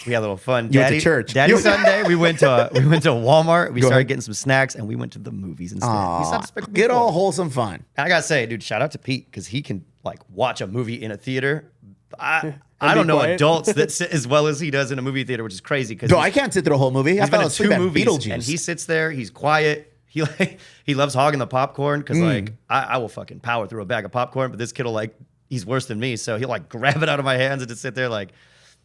We had a little fun. You went to church. Daddy Sunday, we went to Walmart. We started getting some snacks, and we went to the movies instead. We saw Despicable Me Get 4. all wholesome fun. And I gotta say, dude, shout out to Pete because he can like watch a movie in a theater. I don't know quiet. adults that sit as well as he does in a movie theater, which is crazy. Because No, I can't sit through the whole movie. I he's been fell in asleep 2 at movies, Beetlejuice. and he sits there. He's quiet. He loves hogging the popcorn because like I will fucking power through a bag of popcorn, but this kid will like he's worse than me, so he'll like grab it out of my hands and just sit there like.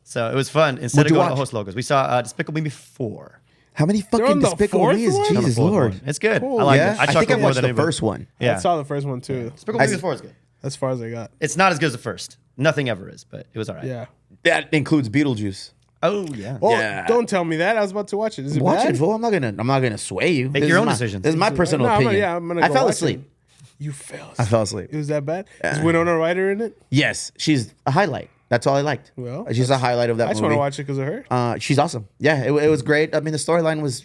So it was fun. Instead What'd of you going to watch? Ojos Locos, we saw Despicable Me 4. How many fucking on the Despicable Me is fourth one? On the Jesus fourth Lord? one. It's good. Cool. I like Yeah, it. I I think I chuckled more watched than the anybody. first one. Yeah, I saw the first one too. Despicable Me 4 is good. As far as I got. It's not as good as the first. Nothing ever is, but it was all right. Yeah. That includes Beetlejuice. Oh yeah. Oh, Yeah. don't tell me that. I was about to watch it. Is it Watch bad? it, fool. I'm not gonna sway you. Make This your is own my- decisions. This is my personal No, I'm gonna- opinion. yeah, I'm gonna I go fell watch asleep. it. You fell asleep. I fell asleep. It was that bad? Is Winona Ryder in it? Yes, she's a highlight. That's all I liked. Well, she's a highlight of that I just movie. want to watch it because of her. She's awesome. Yeah, it was great. I mean, the storyline was,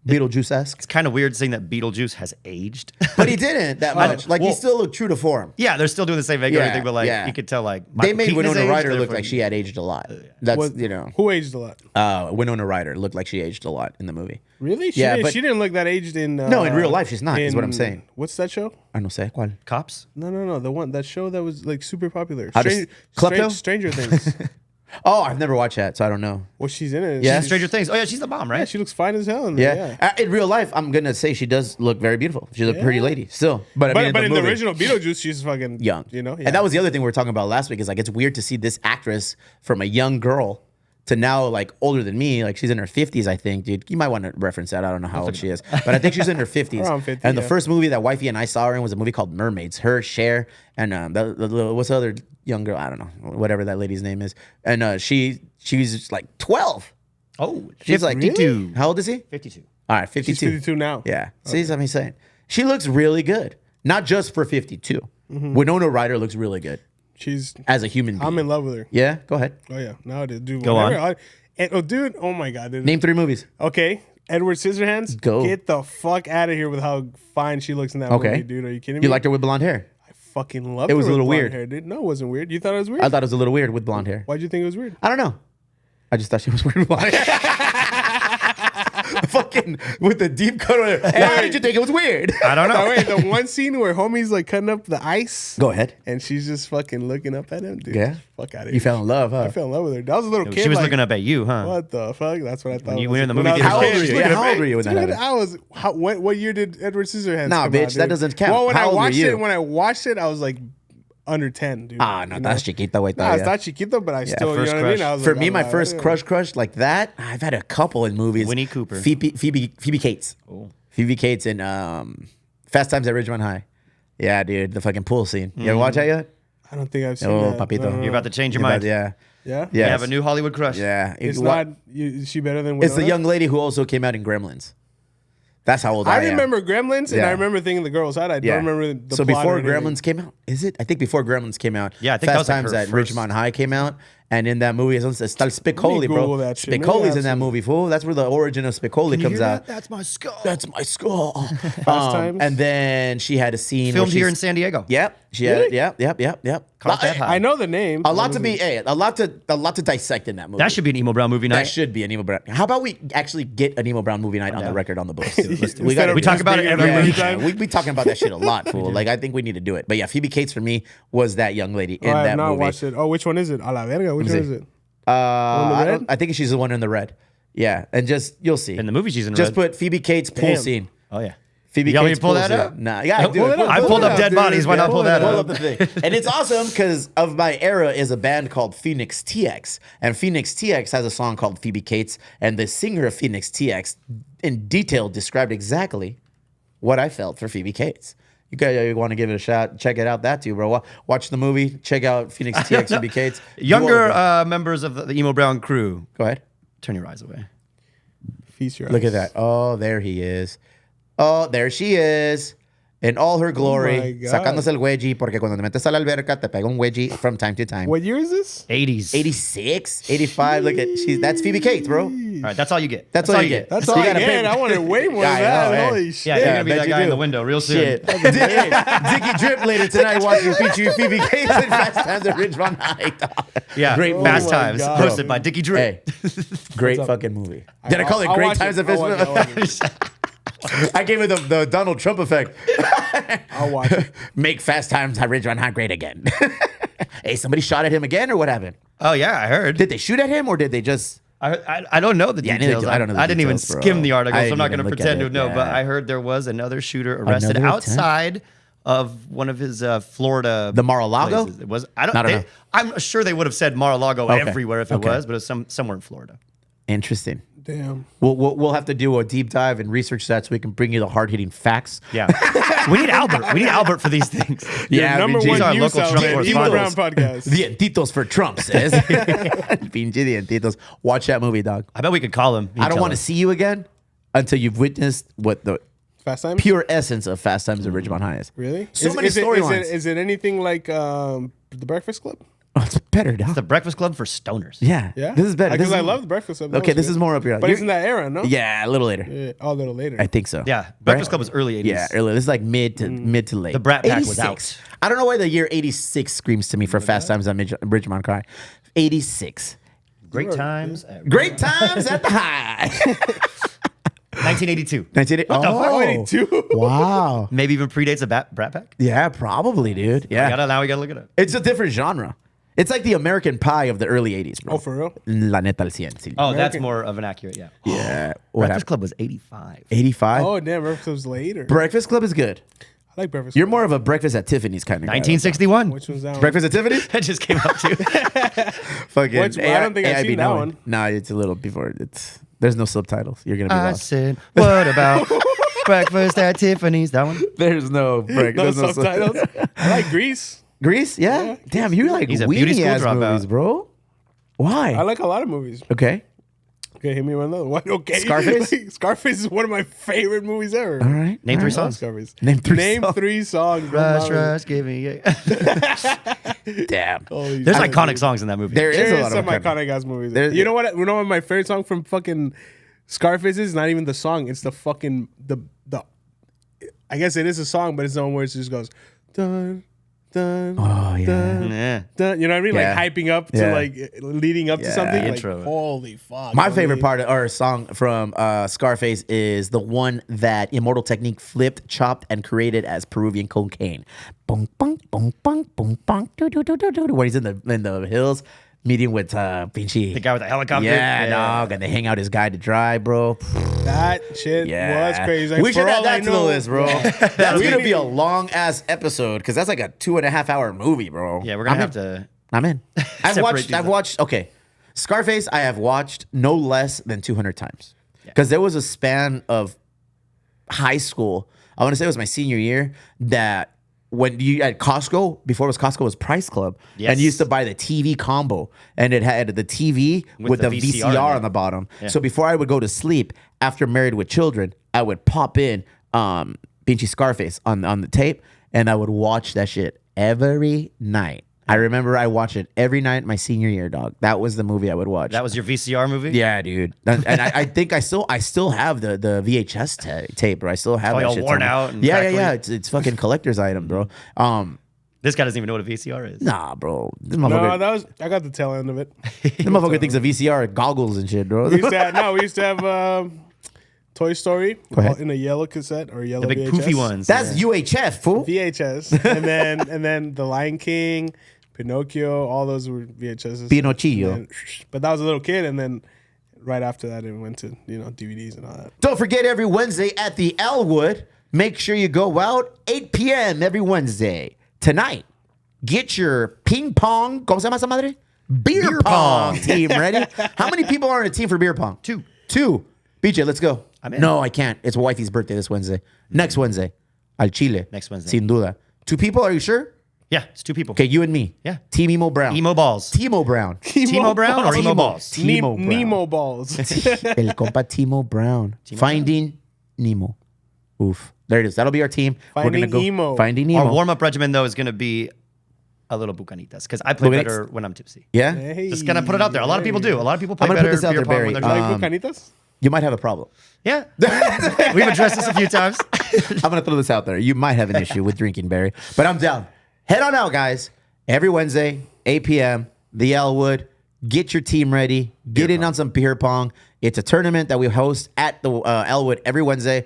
Beetlejuice-esque. It's kind of weird seeing that Beetlejuice has aged. But he didn't that much. Like, he well- still looked true to form. Yeah, they're still doing the same make Yeah, everything, but like yeah. you could tell like They Michael made Keaton has Winona aged, Ryder look therefore- like she had aged a lot. That's, What- Who aged a lot? Winona Ryder looked like she aged a lot in the movie. Really? Yeah, but- She didn't look that aged in. No, in real life, she's not, is what I'm saying. What's that show? I no sé cuál. Cops. No. That show that was like super popular. How does- Klepto? Stranger Things. Oh, I've never watched that, so I don't know. Well, she's in it. Yeah. She's- Stranger Things. Oh yeah, she's the bomb, right? Yeah, she looks fine as hell. In Yeah. In real life, I'm gonna say she does look very beautiful. She's a pretty lady still. But I mean, But in the movie, original Beetlejuice, she's fucking young. Yeah. And that was the other thing we were talking about last week. Is like it's weird to see this actress from a young girl to now like older than me. Like she's in her 50s, I think, dude. You might want to reference that. I don't know how old she is, but I think she's in her 50s. Around 50, and the yeah. first movie that wifey and I saw her in was a movie called Mermaids. Her, Cher, and what's the other young girl? I don't know, whatever that lady's name is. And she was just like 12. Oh, She's like 52. How old is he? 52. All right, 52. She's 52 now. Yeah. See what I'm saying? She looks really good. Not just for 52. Mm-hmm. Winona Ryder looks really good She's. as a human being. I'm in love with her. Yeah, go ahead. Oh yeah, now it is, dude. Go on. Dude. Oh my god, dude. Name 3 movies. Okay, Edward Scissorhands. Go. Get the fuck out of here with how fine she looks in that Okay. movie, dude. Are you kidding me? You liked her with blonde hair. I fucking loved It was her a with little blonde weird. hair, dude. No, it wasn't weird. You thought it was weird? I thought it was a little weird with blonde hair. Why'd you think it was weird? I don't know. I just thought she was weird with blonde hair. Fucking with the deep cut on her. Why did you think it was weird? I don't know. Oh, wait, the one scene where homie's like cutting up the ice. Go ahead. And she's just fucking looking up at him, dude. Yeah? Fuck out of here. You fell in love, huh? I fell in love with her. That was a little kid. She was like, looking up at you, huh? What the fuck? That's what I thought. you it were was. in the When movie I was theater. a How old kid, were you? she's Yeah, looking how at old me. were you when that Dude, happened? what year did Edward Scissorhands Nah, come bitch, out, that dude? doesn't count. Well, when How I old were watched you? it, I was like under 10, dude. Ah, no, You that's know? chiquita, güey. Nah, it's todavía. not chiquito, but I still, you first know what I mean? crush. I was For like, me, I'm my like, first yeah. crush like that, I've had a couple in movies. Winnie Cooper. Phoebe Cates. Oh. Phoebe Cates in Fast Times at Ridgemont High. Yeah, dude, the fucking pool scene. You ever watch that yet? I don't think I've seen Oh, that. papito. No, no, You're no. about to change your Yeah, mind. yeah. Yeah? You Yes. have a new Hollywood crush. Yeah. It's What- not... Is she better than It's the Winona? young lady who also came out in Gremlins. That's how old I, I am. remember Gremlins, and Yeah. I remember thinking the girl was hot. I Yeah. don't remember the So plot before or anything. Gremlins came out, is it? I think before Gremlins came out. Yeah, I think that Fast was like Times her at first- Ridgemont High came out, and in that movie, it's Stal Spicoli, bro. Google that shit. Maybe I Spicoli's have in that seen it. movie, fool. That's where the origin of Spicoli comes out. That's my skull. That's my skull. Times? And then she had a scene Filmed where here in she's- San Diego. Yep, she had. Really? Yep. Caught that high. I know the name. A lot to be, a lot to dissect in that movie. That should be an Emo Brown movie night. That should be an Emo Brown. How about we actually get an Emo Brown movie night on the down. record on the books? Instead we got of we talk just about it being every every week. time. we be talking about that shit a lot, fool. Like I think we need to do it. But yeah, Phoebe Cates for me was that young lady in I have that not movie. watched it. Oh, which one is it? A la verga. Which Let one me is see. it? in the I, red? I think she's the one in the red. Yeah, and just you'll see. In the movie, she's in just red. put Phoebe Cates pool Damn. scene. Oh yeah. Phoebe You want me Cates to pull pool that scene. up? Nah, yeah, Pull it up. I pulled up up, dead dude. bodies. Why Yeah, not pull pull that it Pull up? up the thing. And it's awesome because of my era is a band called Phoenix TX. And Phoenix TX has a song called Phoebe Cates. And the singer of Phoenix TX in detail described exactly what I felt for Phoebe Cates. You guys want to give it a shot, check it out. That too, bro. Watch the movie. Check out Phoenix TX, Phoebe Cates. Younger members of the Emo Brown crew, Go ahead. turn your eyes away. Feast your Look eyes. at that. Oh, there he is. Oh, there she is. In all her glory. my God. Sacándose el wedgie, porque cuando te metes a la alberca, te pega un wedgie from time to time. What year is this? 80s. 86, 85. Look at that's Phoebe Cates, bro. All right, that's all you get. That's all you get. That's So all you I gotta get. pay- I wanted way more Yeah, than I that. know, hey. Holy Yeah, shit. you're gonna be bet that you guy in do. the window real soon. Shit. Dickie Drip later tonight watching featuring Phoebe Cates and Fast Times at Ridgemont High. Yeah, Great Fast my Times, God. hosted by Dickie Drip. Hey, great fucking movie. Did I call it I'll Great watch Times at I'll watch it. I'll watch Fist? I gave it the Donald Trump effect. I'll watch it. Make Fast Times at Ridgemont High great again. Hey, somebody shot at him again, or what happened? Oh yeah, I heard. Did they shoot at him, or did they just? I don't know the Yeah, details. neither do I. I don't know the I didn't even details, bro. skim the article, I so I'm not didn't going to even look pretend at to it, know. But yeah. I heard there was another shooter arrested Another attempt? outside of one of his Florida. The Mar-a-Lago? places. It was. I don't. I don't know. I'm sure they would have said Mar-a-Lago Okay. everywhere if it Okay. was, but it was somewhere in Florida. Interesting. Damn. We'll have to do a deep dive and research that so we can bring you the hard hitting facts. Yeah, we need Albert. We need Albert for these things. Yeah, Number Vinci. one our news local Trump outlet, Emo Brown correspondents. podcast. Dientitos for Trump says. Pinche dientitos. Watch that movie, dog. I bet we could call him. I don't want to see you again until you've witnessed what the Fast Times? pure essence of Fast Times at Ridgemont High is. Really? So many storylines. Is it anything like The Breakfast Club? Oh, it's better, dog. The Breakfast Club for stoners. Yeah. Yeah. This is better. This Because is- I love The Breakfast Club. That Okay, was this good. is more up your alley. But it's You- in that era, no? Yeah, a little later. Yeah. Oh, a little later. I think so. Yeah, Breakfast Club was early 80s. Yeah, earlier. This is like mid to late. The Brat Pack was 86. out. I don't know why the year 86 screams to me for Fast Times at Ridgemont High. 86. Great times. Great times at the high. 1982. 1980. Oh, 82. Wow. Maybe even predates a Brat Pack. Yeah, probably, dude. Yeah. Now we gotta look it up. It's a different genre. It's like the American Pie of the early 80s, bro. Oh, for real? La neta al cien. Sí. Oh, that's more of an accurate. Yeah. Yeah. What Breakfast happened? Club was 85. 85? Oh, damn. Breakfast Club's later. Breakfast Club is good. I like Breakfast You're Club. more of a Breakfast at Tiffany's kind of guy. 1961. Which one's that one? Breakfast at Tiffany's? That just came out too. Fucking Which- I don't think I've AIB seen that knowing. one. Nah, it's a little before. There's no subtitles. You're gonna be I lost. said, what about breakfast at Tiffany's? That one. There's no break. No there's no subtitles. I like Grease. Grease? Yeah. Damn, you like He's a beauty weenie school ass dropout. movies, bro. Why? I like a lot of movies. Okay. Okay, hit me with another one. Okay. Scarface? Scarface is one of my favorite movies ever. All right. Name three I love songs. Scarface. Name three songs. 3 songs. bro. Rush, rush, give me. Damn. Holy There's shit, iconic dude. songs in that movie. There is There a is lot some of iconic ass movies. There's- You know what? You know what my favorite song from fucking Scarface is? Not even the song. It's the fucking the. I guess it is a song, but it's the one where it just goes dun dun. Oh, yeah. Dun, Yeah. dun. You know what I mean? Yeah. Like hyping up to Yeah. like leading up to Yeah. something. The Like, intro. holy fuck. My I favorite mean, part of or song from Scarface is the one that Immortal Technique flipped, chopped, and created as Peruvian cocaine. Boom, boom, boom, boom, boom, boom, do, do, do, do, do, where he's in the hills meeting with Pinchy. The guy with the helicopter. Yeah, dog, and they hang out his guy to dry, bro. that shit Yeah, was crazy. Like, we should for add all I that to the know- list, bro. That's gonna be a long ass episode because that's like a 2.5 hour movie, bro. Yeah, we're gonna I'm have in. to. I'm in. I've separate watched. these I've up. watched. Okay, Scarface. I have watched no less than 200 times because there was a span of high school. I want to say it was my senior year that when you at Costco, before it was Costco, it was Price Club, Yes. and you used to buy the TV combo, and it had the TV with the the VCR VCR, in on it. the bottom. So before I would go to sleep, after Married with Children, I would pop in Pinchy Scarface on the tape, and I would watch that shit every night. I remember I watched it every night my senior year, dog. That was the movie I would watch. That was your VCR movie? Yeah, dude. And I think I still have the VHS tape, bro. I still have Probably that all shit worn somewhere. out and Yeah. crackly. It's fucking collector's item, bro. This guy doesn't even know what a VCR is. Nah, bro. This No, motherfucker, I got the tail end of it. thinks a VCR goggles and shit, bro. We used to have Toy Story ahead. in a yellow cassette or yellow The big VHS. poofy ones. That's UHF, fool. VHS, and then The Lion King, Pinocchio, all those were VHSs. Pinocchio. And then, but that was a little kid, and then right after that, it went to DVDs and all that. Don't forget every Wednesday at the Elwood. Make sure you go out 8 p.m. every Wednesday. Tonight, get your ping pong. ¿Cómo se llama esa madre? Beer pong team ready. How many people are in a team for beer pong? Two. BJ, let's go. I'm in. No, I can't. It's wifey's birthday this Wednesday. Next Wednesday. Al Chile. Next Wednesday. Sin duda. 2 people, are you sure? Yeah, it's 2 people. Okay, you and me. Yeah. Team Emo Brown. Emo balls. Timo Brown. Timo Brown or emo balls? Timo Brown. Nemo balls. El compa Timo Brown. Finding Nemo. Oof. There it is. That'll be our team. Finding Emo. Finding Our Nemo. warm-up regimen, though, is going to be a little bucanitas because I play Bucanitas? better when I'm tipsy. Yeah? Hey, Just going to put it out there. A lot of people do. A lot of people play I'm gonna better put this out beer there, pong Barry. when they're drunk. Like Bucanitas? You might have a problem. Yeah. We've addressed this a few times. I'm going to throw this out there. You might have an issue with drinking, Barry, but I'm down. Head on out, guys. Every Wednesday, 8 p.m., the Elwood. Get your team ready. Get in on some beer pong. It's a tournament that we host at the Elwood every Wednesday.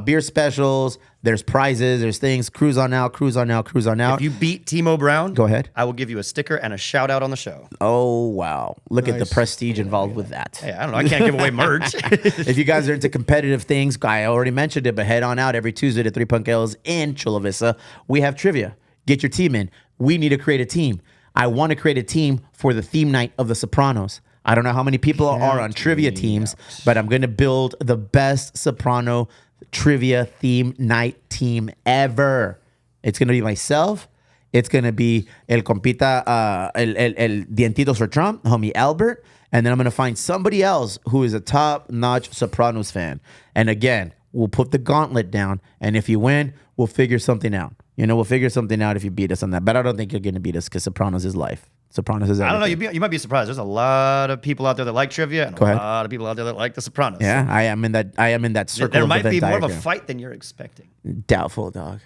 Beer specials. There's prizes. There's things. Cruise on out. Cruise on out. Cruise on out. If you beat Timo Brown, Go ahead. I will give you a sticker and a shout out on the show. Oh, wow. Look at the Nice. prestige involved with that. Hey, I don't know. I can't give away merch. If you guys are into competitive things, I already mentioned it, but head on out every Tuesday to 3 Punk Ales in Chula Vista. We have trivia. Get your team in. We need to create a team. I want to create a team for the theme night of The Sopranos. I don't know how many people are on trivia teams, but I'm going to build the best Soprano trivia theme night team ever. It's going to be myself. It's going to be El Compita, el Dientitos for Trump, homie Albert. And then I'm going to find somebody else who is a top-notch Sopranos fan. And again, we'll put the gauntlet down. And if you win, we'll figure something out. We'll figure something out if you beat us on that. But I don't think you're going to beat us because Sopranos is life. Sopranos is everything. I don't know. You might be surprised. There's a lot of people out there that like trivia and a ahead. lot of people out there that like The Sopranos. Yeah, I am in that circle There of might be event more of a diagram. fight than you're expecting. Doubtful, dog.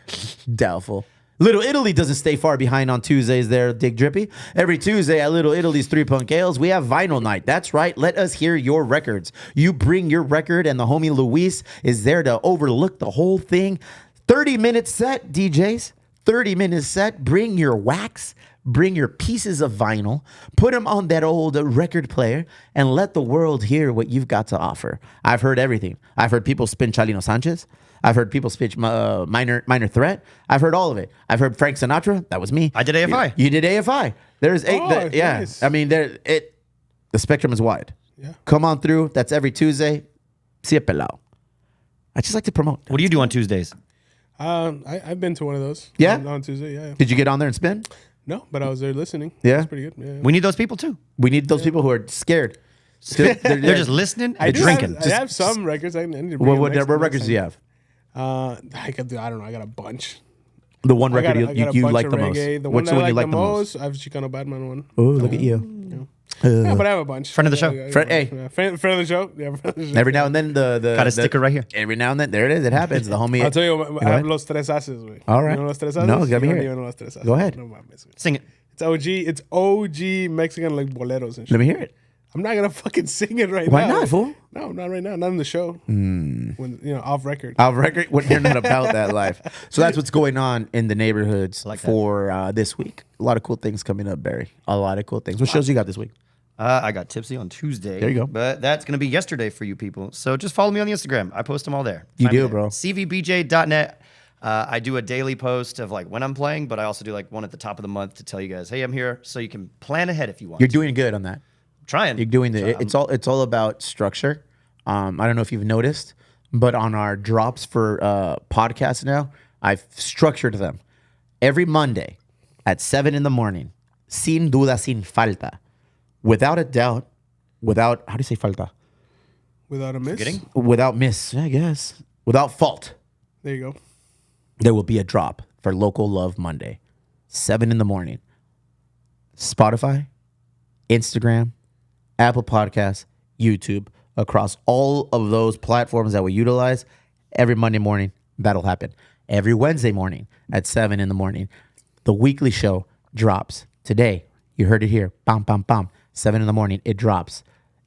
Doubtful. Little Italy doesn't stay far behind on Tuesdays there, Dick Drippy. Every Tuesday at Little Italy's 3 Punk Ales, we have vinyl night. That's right. Let us hear your records. You bring your record, and the homie Luis is there to overlook the whole thing. 30-minute set, DJs. 30-minute set. Bring your wax. Bring your pieces of vinyl, put them on that old record player, and let the world hear what you've got to offer. I've heard everything. I've heard people spin Chalino Sanchez. I've heard people spin Minor Threat. I've heard all of it. I've heard Frank Sinatra. That was me. I did AFI. You did AFI. There's eight. Oh, Yeah. nice. I mean, the spectrum is wide. Yeah. Come on through. That's every Tuesday. See ya pelao. I just like to promote. What do you do on Tuesdays? I've been to one of those. Yeah? On Tuesday. Yeah. Did you get on there and spin? No, but I was there listening. Yeah? That's pretty good. Yeah. We need those people too. We need those people who are scared. They're just listening and do drinking. I have some records. I need to bring What them next records do you time. have? I don't know. I got a bunch. The one I got record a- I got a you bunch like of the most. reggae. The Which one I one you like like the the most? most, I have Chicano Batman one. Oh, look at you. Yeah, but I have a bunch. Friend of the show. Yeah, Friend- yeah, hey. yeah. Friend of the show. Yeah, friend of the show. Every now and then the Got a sticker right here. Every now and then, there it is. It happens. The homie. I'll tell you, Go I have ahead. Los Tres Haces, güey. All right. You know Los Tres Haces? No, let me You hear don't it. know Los Tres Haces. Go ahead. No mames, güey. Sing it. It's OG Mexican like boleros and shit. Let me hear it. I'm not gonna fucking sing it right Why now. not, fool? No, not right now. Not in the show. When off record. Off record, when you're not about that life. So that's what's going on in the neighborhoods like that. for this week. A lot of cool things coming up, Barry. A lot of cool things. What shows you got this week? I got tipsy on Tuesday. There you go. But that's going to be yesterday for you people. So just follow me on the Instagram. I post them all there. You Find me do, there. bro. CVBJ.net. I do a daily post of like when I'm playing, but I also do like one at the top of the month to tell you guys, hey, I'm here. So you can plan ahead if you want. You're doing good on that. trying. You're doing it's all about structure. I don't know if you've noticed, but on our drops for podcasts now, I've structured them. every Monday at 7 in the morning. Sin duda, sin falta. Without a doubt, without, how do you say falta? Without a miss. Forgetting? Without miss, I guess. Without fault. There you go. There will be a drop for Local Love Monday. 7 in the morning. Spotify, Instagram, Apple Podcasts, YouTube, across all of those platforms that we utilize. Every Monday morning, that'll happen. Every Wednesday morning at 7 in the morning, the weekly show drops. Today, you heard it here. Bam, bam, bam. 7 in the morning, it drops.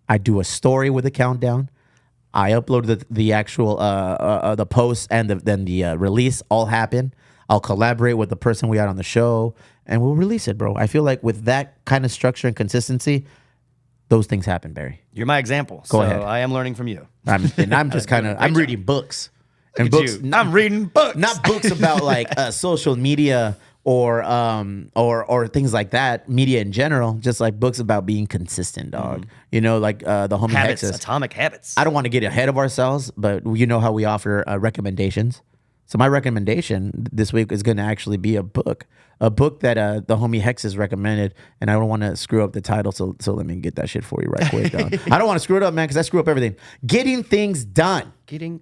I do a story with a countdown. I upload the actual the post and then the release all happen. I'll collaborate with the person we had on the show, and we'll release it, bro. I feel like with that kind of structure and consistency, those things happen, Barry. You're my example. Go ahead. I am learning from you. I'm just kind of I'm reading books. And Look at books. you. I'm reading books. Not books about like social media or things like that, media in general, just like books about being consistent, dog. You know, like the homie habits, Hexes. atomic habits. I don't want to get ahead of ourselves, but you know how we offer recommendations. So my recommendation this week is going to actually be a book that the homie Hexes recommended, and I don't want to screw up the title, so let me get that shit for you right quick, dog. I don't want to screw it up, man, because I screw up everything. Getting Things Done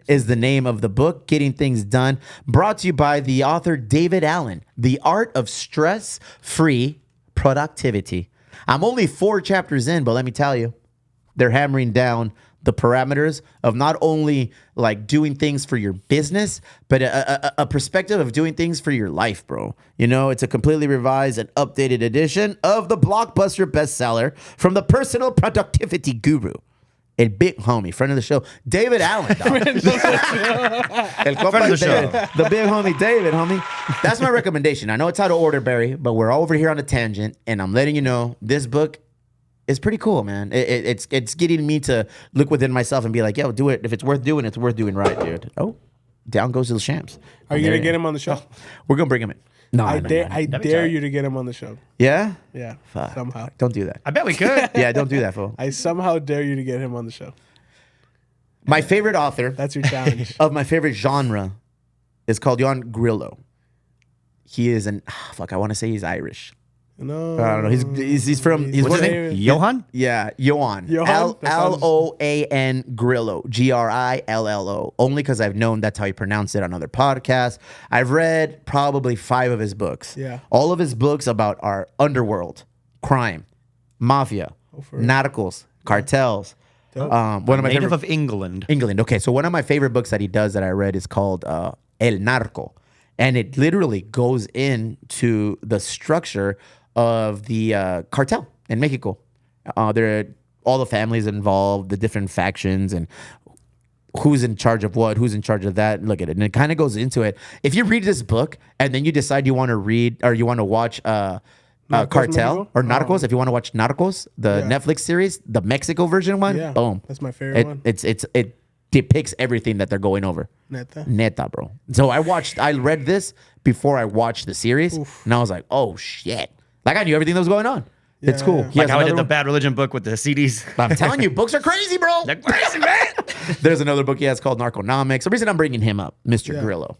is the name of the book. Getting Things Done, brought to you by the author David Allen, The Art of Stress-Free Productivity. I'm only 4 chapters in, but let me tell you, they're hammering down the parameters of not only like doing things for your business, but a perspective of doing things for your life, bro. You know, it's a completely revised and updated edition of the blockbuster bestseller from the personal productivity guru and big homie, friend of the show, David Allen. Friend of the show. The big homie, David, homie. That's my recommendation. I know it's out of order, Barry, but we're over here on a tangent, and I'm letting you know this book is pretty cool, man. It's getting me to look within myself and be like, yo, do it. If it's worth doing, it's worth doing right, dude. Oh, down goes to the Shamps. Are you gonna get him on the show? We're gonna bring him in. No, I dare tight. you to get him on the show. Yeah? Yeah. Fuck. Somehow. Don't do that. I bet we could. Yeah, don't do that, fool. I somehow dare you to get him on the show. My favorite author That's your challenge. of my favorite genre is called Jan Grillo. He is I want to say he's Irish. No. I don't know. He's from. He's What's one his of name? the- Johan? Yeah, Johan. Johan? That sounds- Loan Grillo. Grillo. Only because I've known that's how he pronounced it on other podcasts. I've read probably 5 of his books. Yeah. All of his books about our underworld, crime, mafia, narcos, cartels. One of my Native favorite of England. England. Okay, so one of my favorite books that he does that I read is called El Narco, and it literally goes into the structure of the cartel in Mexico. There are all the families involved, the different factions, and who's in charge of what, who's in charge of that. Look at it, and it kind of goes into it. If you read this book and then you decide you want to read or you want to watch Cartel Mexico? or Narcos, if you want to watch Narcos, the Netflix series, the Mexico version one, Yeah. boom, That's my favorite one. it depicts everything that they're going over. Neta, bro. So I read this before I watched the series, and I was like, oh shit. Like I knew everything that was going on. It's cool. yeah. He Like has how I did another the one. Bad Religion book with the CDs. I'm telling you, books are crazy, bro. They're crazy, man. There's another book he has called Narconomics. The reason I'm bringing him up, Mr. Grillo,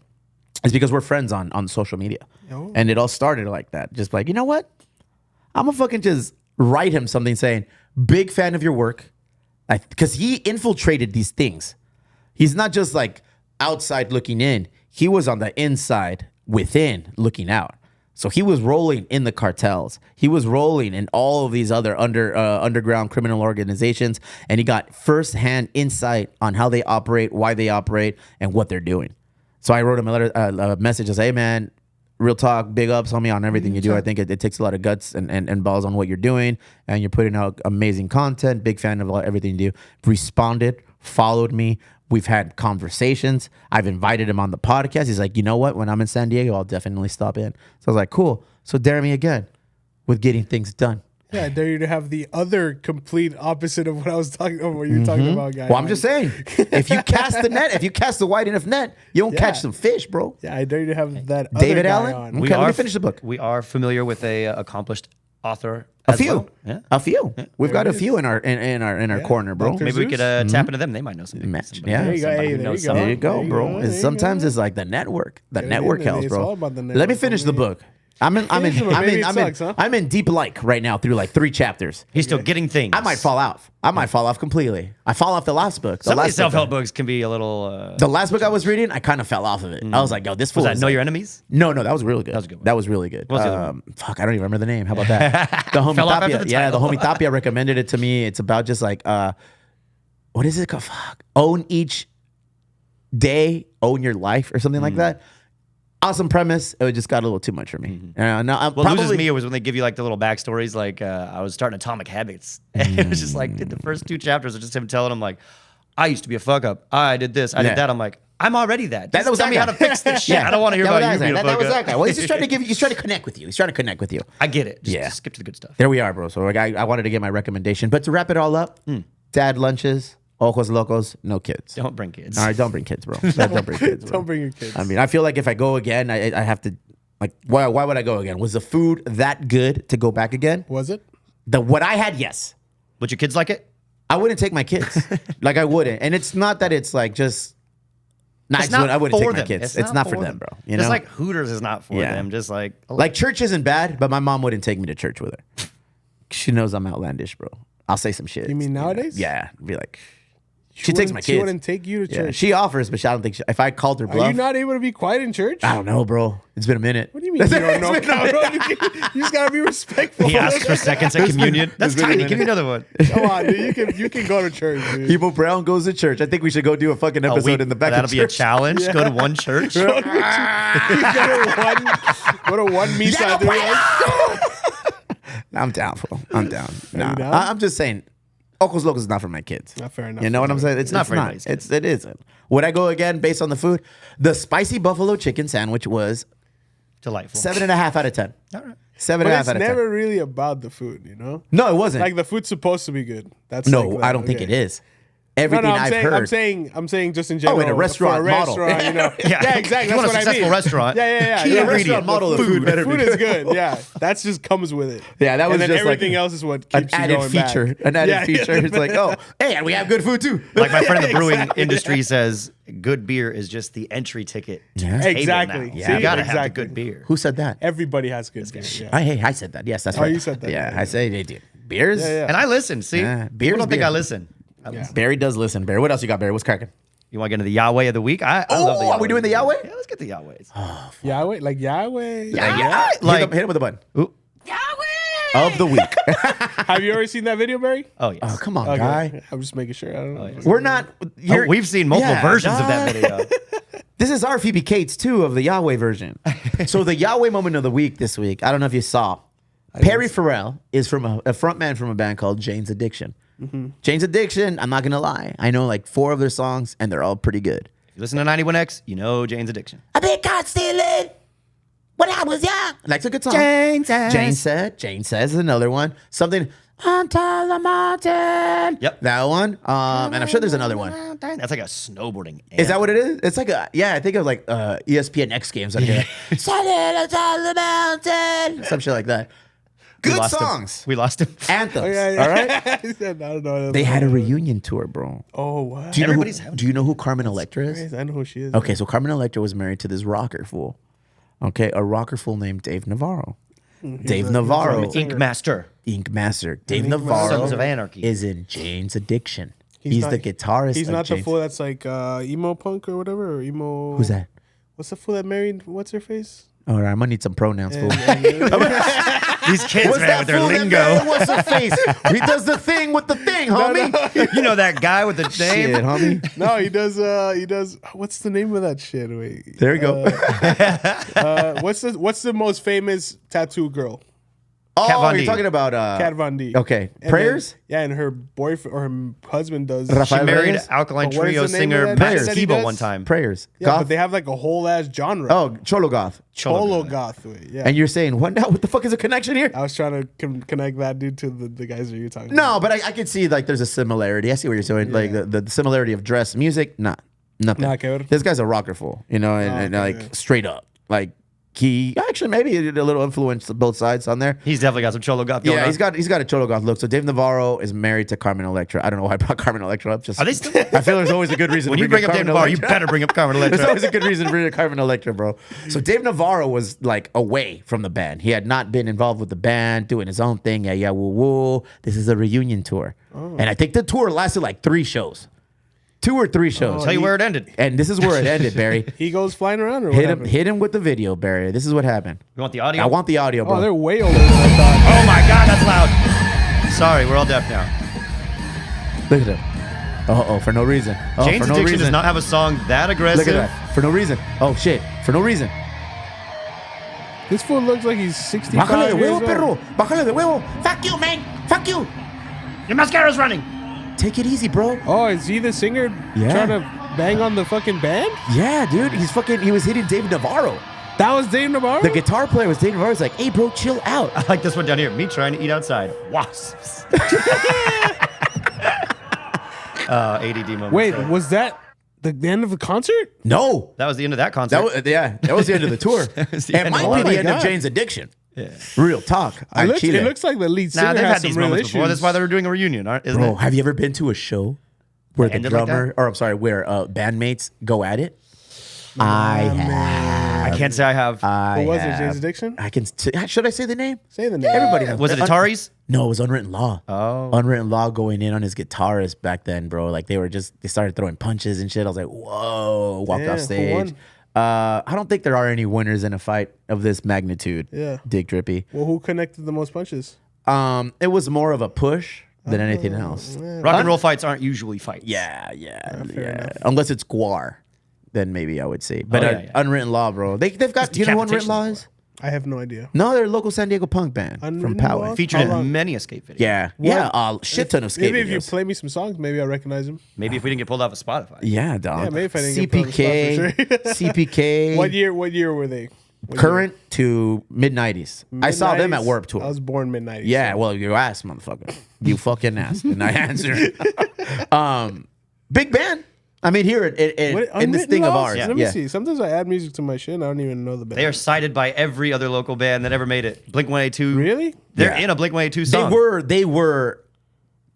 is because we're friends on social media. Oh. And it all started like that. Just like, you know what? I'm going to fucking just write him something saying, big fan of your work. Because he infiltrated these things. He's not just like outside looking in. He was on the inside within looking out. So he was rolling in the cartels. He was rolling in all of these other underground criminal organizations, and he got firsthand insight on how they operate, why they operate, and what they're doing. So I wrote him a message to say, hey, man, real talk, big ups on me on everything you do. I think it takes a lot of guts and balls on what you're doing, and you're putting out amazing content. Big fan of everything you do. Responded, followed me. We've had conversations. I've invited him on the podcast. He's like, you know what? When I'm in San Diego, I'll definitely stop in. So I was like, cool. So dare me again with getting things done. Yeah, I dare you to have the other complete opposite of what I was talking about. What you're talking about, guys. Well, I'm just saying, if you cast the net, if you cast the wide enough net, you don't catch some fish, bro. Yeah, I dare you to have that David other guy Allen? on. Okay, let me finish the book. We are familiar with a accomplished author A as few, well. Yeah. a few. We've got it a few in our corner, bro. Dr. Maybe we could Zeus? tap into them. They might know something. Match. Somebody- Yeah. There you go. somebody Hey, who there knows you go. something. There you go, There you bro. go, It's there you sometimes go. it's like the network. The Get it network in, helps, it's bro. all about the Let me network, finish the homie. book. Maybe it sucks, huh? I'm in deep like right now through like 3 chapters. He's still getting things. I might fall off. I might fall off completely. I fall off the last book. The Some of last these self-help book, books can be a little. the last book I was reading, I kind of fell off of it. I was like, yo, this fool Was that is Know like- Your Enemies? No, that was really good. That was a good one. That was really good. What's the other one? Fuck, I don't even remember the name. How about that? The homie Fell off after Tapia. the Yeah, the title. homie Tapia recommended it to me. It's about just like what is it called? Fuck. Own each day, own your life, or something Mm. like that. Awesome premise. It just got a little too much for me. No, What probably, loses me was when they give you like the little backstories. Like I was starting Atomic Habits. And it was just like the first 2 chapters are just him telling him like, I used to be a fuck up. I did this. I Yeah. did that. I'm like, I'm already that. Just was tell that me guy. how to fix this shit. I don't want to hear That about was you being a that fuck was up. that guy. Well, he's just trying to give you. He's trying to connect with you. He's trying to connect with you. I get it. Just, Yeah. just skip to the good stuff. There we are, bro. So like, I wanted to get my recommendation, but to wrap it all up, dad lunches, ojos locos, no kids. Don't bring kids. All right, don't bring kids, bro. Don't bring kids, bro. Don't bring your kids. I mean, I feel like if I go again, I have to, like, why would I go again? Was the food that good to go back again? Was it? What I had, yes. Would your kids like it? I wouldn't take my kids. Like, I wouldn't. And it's not that it's like just, It's not I wouldn't for take my them. kids. It's not for them, bro. You Just know? like Hooters is not for Yeah. them. Just like Church isn't bad, but my mom wouldn't take me to church with her. She knows I'm outlandish, bro. I'll say some shit. You mean nowadays? Yeah. Be like, she takes my She kids. wouldn't take you to Yeah, church. she offers, but I don't think if I called her Are bluff. you not able to be quiet in church? I don't know, bro. It's been a minute. What do you mean you don't know? Bro, you just gotta be respectful. he asks for seconds at communion. That's been a tiny. minute. Give me another one. Come on, dude. You can go to church, dude. Emo Brown goes to church. I think we should go do a fucking A episode week. in the back That'll of be a church. challenge. Go to one church. Go to one misa, Yeah, dude. I'm down, bro. I'm down. Nah, you down? I'm just saying, Ojos Locos is not for my kids. Not fair enough. You know what I'm saying? It's not not. for everybody's It isn't. Would I go again based on the food? The spicy buffalo chicken sandwich was Delightful. 7.5 out of 10. All right. 7.5 But it's out of 10. never really about the food, you know? No, it wasn't. Like the food's supposed to be good. That's no, like the- I don't think okay. it is. Everything I'm I've saying, heard. I'm saying just in general. in a restaurant for a model. restaurant, you know. yeah, exactly. You want a That's what I successful mean. restaurant. Yeah. Key Yeah, ingredient. restaurant model of food better Food be is good. good. Yeah, that's just comes with it. Yeah, that was and then just like everything else is what an keeps you added going feature. back. An added Yeah, feature. It's like, oh, hey, and we have good food too. Like my friend in the brewing Exactly. industry says, good beer is just the entry ticket. To Yeah. the table Exactly. now. Yeah. You gotta have the Exactly. good beer. Who said that? Everybody has good beer. Yeah. I said that. Yes, that's right. you said that. Yeah, Yeah, I say they do. Beers? Yeah. And I listen. See, Yeah, people beer's don't think beer. I listen. I listen. Barry does listen. Barry, what else you got, Barry? What's cracking? You want to get into the Yahweh of the week? I love the Oh, Yahweh. are we doing the of week. Yahweh? Yeah, let's get the Yahwehs. Yahweh, like Yahweh. Yeah. Hit Like, him with a button. Ooh. Of the week. Have you ever seen that video, Barry? Oh, yes. Oh, come on, Okay. guy. I'm just making sure. I don't know. yes. We're not. Oh, we've seen multiple Yeah, versions of that dog. video. This is our Phoebe Cates too of the Yahweh version. So the Yahweh moment of the week this week. I don't know if you saw. Perry Farrell is from a front man from a band called Jane's Addiction. Jane's Addiction. I'm not gonna lie. I know like 4 of their songs, and they're all pretty good. If you listen to 91X, you know Jane's Addiction. I been caught stealing when I was young. Like it's a good song. Jane says. Jane says is another one. Something on top of the mountain. Yep. That one. And I'm sure there's another one. That's like a snowboarding. Is that what it is? It's like I think of like ESPN X Games. Like Something on top of the mountain. Some shit like that. Good songs. We lost him. Anthems. Oh, yeah. All right. He said, I don't know. They had a reunion tour, bro. Oh, what? Do you know Everybody's who, having- do you know who Carmen Electra is? I know who she is. Okay, so Carmen Electra was married to this rocker fool. Okay, a rocker fool named Dave Navarro. Dave Navarro, Ink Master. Ink Master. Dave Ink Navarro Sons of Anarchy. is in Jane's Addiction. He's not- the guitarist. He's of not the Jane's. fool that's like emo punk or whatever, or emo. Who's that? What's the fool that married? What's her face? All right, I'm gonna need some pronouns, fool. These kids, man, with their lingo. What's the face? He does the thing with the thing, homie. You know that guy with the name? Shit, homie. No, he does. He does. What's the name of that shit? Wait. There you go. What's the most famous tattoo girl? Oh, Von you're D. talking about Kat Von D. Okay, And Prayers. then- yeah, and her boyfriend or her husband does. Rafael She married Reyes? Alkaline But what is Trio the name singer of that Max band that he Skiba does? one time. Prayers. Yeah, Goth? but they have like a whole ass genre. Oh, Cholo Goth. Cholo goth. Wait, yeah. And you're saying what now? What the fuck is the connection here? I was trying to connect that dude to the guys that you're talking No, about. but I can see like there's a similarity. I see what you're saying. Like the similarity of dress, music, nothing. Nah, que ver. This guy's a rocker fool, you know, and okay, like yeah. straight up, like he actually maybe a little influence to both sides on there. He's definitely got some cholo goth going Yeah, on. he's got a Cholo Goth look. So Dave Navarro is married to Carmen Electra. I don't know why I brought Carmen Electra up. Just Are they still? I feel there's always a good reason. When to you bring up Dave Carmen Navarro, you Electra. better bring up Carmen There's Electra. always a good reason to bring up Carmen Electra, bro. So Dave Navarro was like away from the band. He had not been involved with the band, doing his own thing. Yeah, woo woo. This is a reunion tour, and I think the tour lasted like 3 shows. 2 or 3 shows. Tell you where it ended. And this is where it ended, Barry. He goes flying around, or what happened? Hit him with the video, Barry. This is what happened. You want the audio? I want the audio, bro. Oh, they're way older than I thought. Oh my God, that's loud. Sorry, we're all deaf now. Look at him. Oh, for no reason. Oh, Jane's for no Addiction reason. does not have a song that aggressive. Look at that. For no reason. Oh, shit. For no reason. This fool looks like he's 65 Bájale de years huevo, old. perro. Bájale de huevo. Fuck you, man. Fuck you. Your mascara's running. Take it easy, bro. Oh, is he the singer Yeah. trying to bang on the fucking band? Yeah, dude. He was hitting Dave Navarro. That was Dave Navarro? The guitar player was Dave Navarro. He's like, hey, bro, chill out. I like this one down here. Me trying to eat outside. Wasps. ADD moment. Wait, was that the end of the concert? No. That was the end of that concert. That was the end of the tour. was the It end might of be the- the Oh end my of God. Jane's Addiction. Yeah. Real talk. It looks like the lead singer Nah, they've has had some these real moments issues. before. That's why they were doing a reunion, isn't Bro, it? have you ever been to a show where the ended like drummer, that? or I'm sorry, where bandmates go at it? I have. I can't say I have. What was it, have. Jane's Addiction? Should I say the name? Say the name. Everybody knows. Was it Atari's? No, it was Unwritten Law. Oh. Unwritten Law going in on his guitarist back then, bro. Like they started throwing punches and shit. I was like, whoa, walked Damn, off who stage. won? I don't think there are any winners in a fight of this magnitude. Yeah. Dick Drippy. Well, who connected the most punches? It was more of a push than anything else. Rock and roll fights aren't usually fights. Yeah. enough. Unless it's Guar, then maybe I would say. But yeah. Unwritten Law, bro. They've got. Do you know who Unwritten Law is? I have no idea. No, they're a local San Diego punk band from Unwritten Poway. Law? Featured How long? in many escape videos. Yeah, a shit ton of skate Maybe if you videos. play me some songs, maybe I'll recognize him. Maybe if we didn't get pulled off of Spotify. Yeah, dog. Yeah, maybe if I didn't get put on the CPK, spot for CPK. What year were they? What Current to mid 90s. I saw them at Mid-nineties? Warped Tour. I was born mid-90s. Yeah, well, you asked, motherfucker. You fucking asked, and I answered. Big band. I mean, here What, in this Unwritten thing of Laws? ours. Let me see. Sometimes I add music to my shit and I don't even know the band. They are cited by every other local band that ever made it. Blink 182. Really? They're Yeah. in a Blink 182 song. They were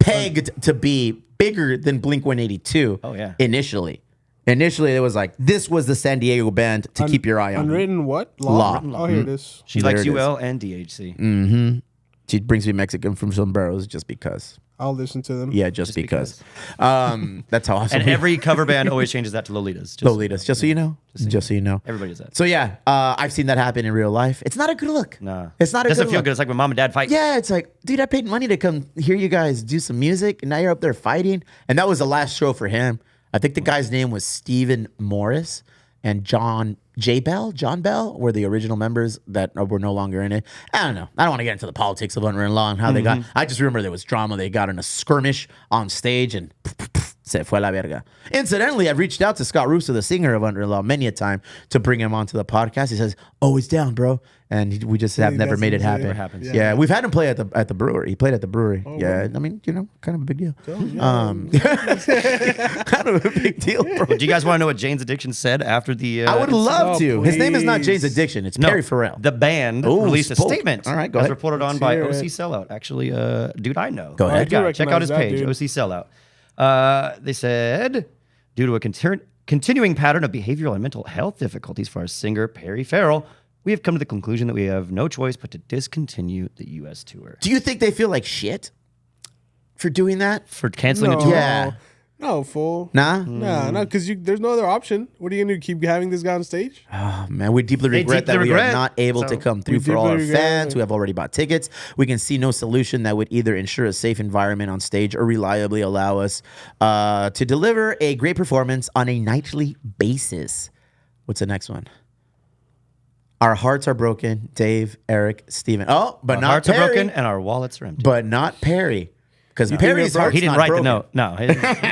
pegged to be bigger than Blink 182. Oh, yeah. Initially, it was like this was the San Diego band to keep your eye on. Unwritten what? Law. Oh, here it is. She There likes it is. UL and DHC. She brings me Mexican from sombreros just because. I'll listen to them. Yeah, just because. That's how awesome. And every cover band always changes that to Lolitas. Just, Lolitas, just so you know. Just so you know. Everybody does that. So yeah, I've seen that happen in real life. It's not a good look. Nah. It's not a Doesn't good feel look. good. It's like when mom and dad fight. Yeah, it's like, dude, I paid money to come hear you guys do some music, and now you're up there fighting. And that was the last show for him. I think the guy's name was Stephen Morris and John Bell were the original members that were no longer in it. I don't know. I don't want to get into the politics of Unwritten Law and how they got. I just remember there was drama. They got in a skirmish on stage and se fue la verga. Incidentally, I've reached out to Scott Russo, the singer of Unwritten Law, many a time to bring him onto the podcast. He says, always down, bro. And we just have He never made it doesn't say happen. it. happens. Yeah, we've had him play at the brewery. He played at the brewery. Yeah, I mean, kind of a big deal. Kind of a big deal, bro. Do you guys want to know what Jane's Addiction said after the? I would love Oh, to. His name is not please. Jane's Addiction. It's No, Perry Farrell. The band Ooh, released a spoke. statement. All right, go as ahead. reported on Let's by hear OC it. Sellout. Actually, dude, I know. Go ahead. Good guy. I do Check out his recognize page, that, OC Sellout. They said, due to a continuing pattern of behavioral and mental health difficulties for our singer Perry Farrell, we have come to the conclusion that we have no choice but to discontinue the U.S. tour. Do you think they feel like shit for doing that? For canceling No. the tour? Yeah. No, fool. Nah? Nah, no, because there's no other option. What are you going to do? Keep having this guy on stage? Oh, man, we deeply They regret that deeply we are regret. not able So, to come through we for all our deeply regret fans it. who have already bought tickets. We can see no solution that would either ensure a safe environment on stage or reliably allow us to deliver a great performance on a nightly basis. What's the next one? Our hearts are broken. Dave, Eric, Steven. Oh, but Our not hearts Perry. are broken and our wallets are empty. But not Perry. Because Perry's heart's He didn't not write broken. the note. No.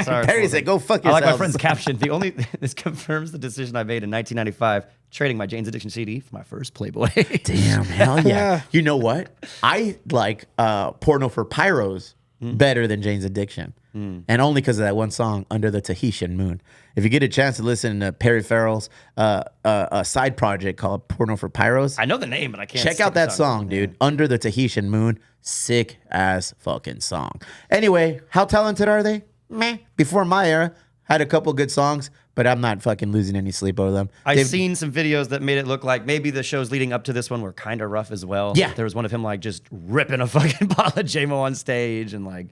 Sorry. Perry said, "Go fuck I like my yourselves." friend's caption. This confirms the decision I made in 1995, trading my Jane's Addiction CD for my first Playboy. Damn, hell yeah. You know what? I like Porno for Pyros better than Jane's Addiction. and only because of that one song, "Under the Tahitian Moon." If you get a chance to listen to Perry Farrell's a side project called "Porno for Pyros," I know the name, but I can't. check stick out the that song, dude. "Under the Tahitian Moon," sick ass fucking song. Anyway, how talented are they? Meh. Before my era, had a couple good songs, but I'm not fucking losing any sleep over them. I've seen some videos that made it look like maybe the shows leading up to this one were kind of rough as well. Yeah. There was one of him like just ripping a fucking bottle of JMO on stage. And like,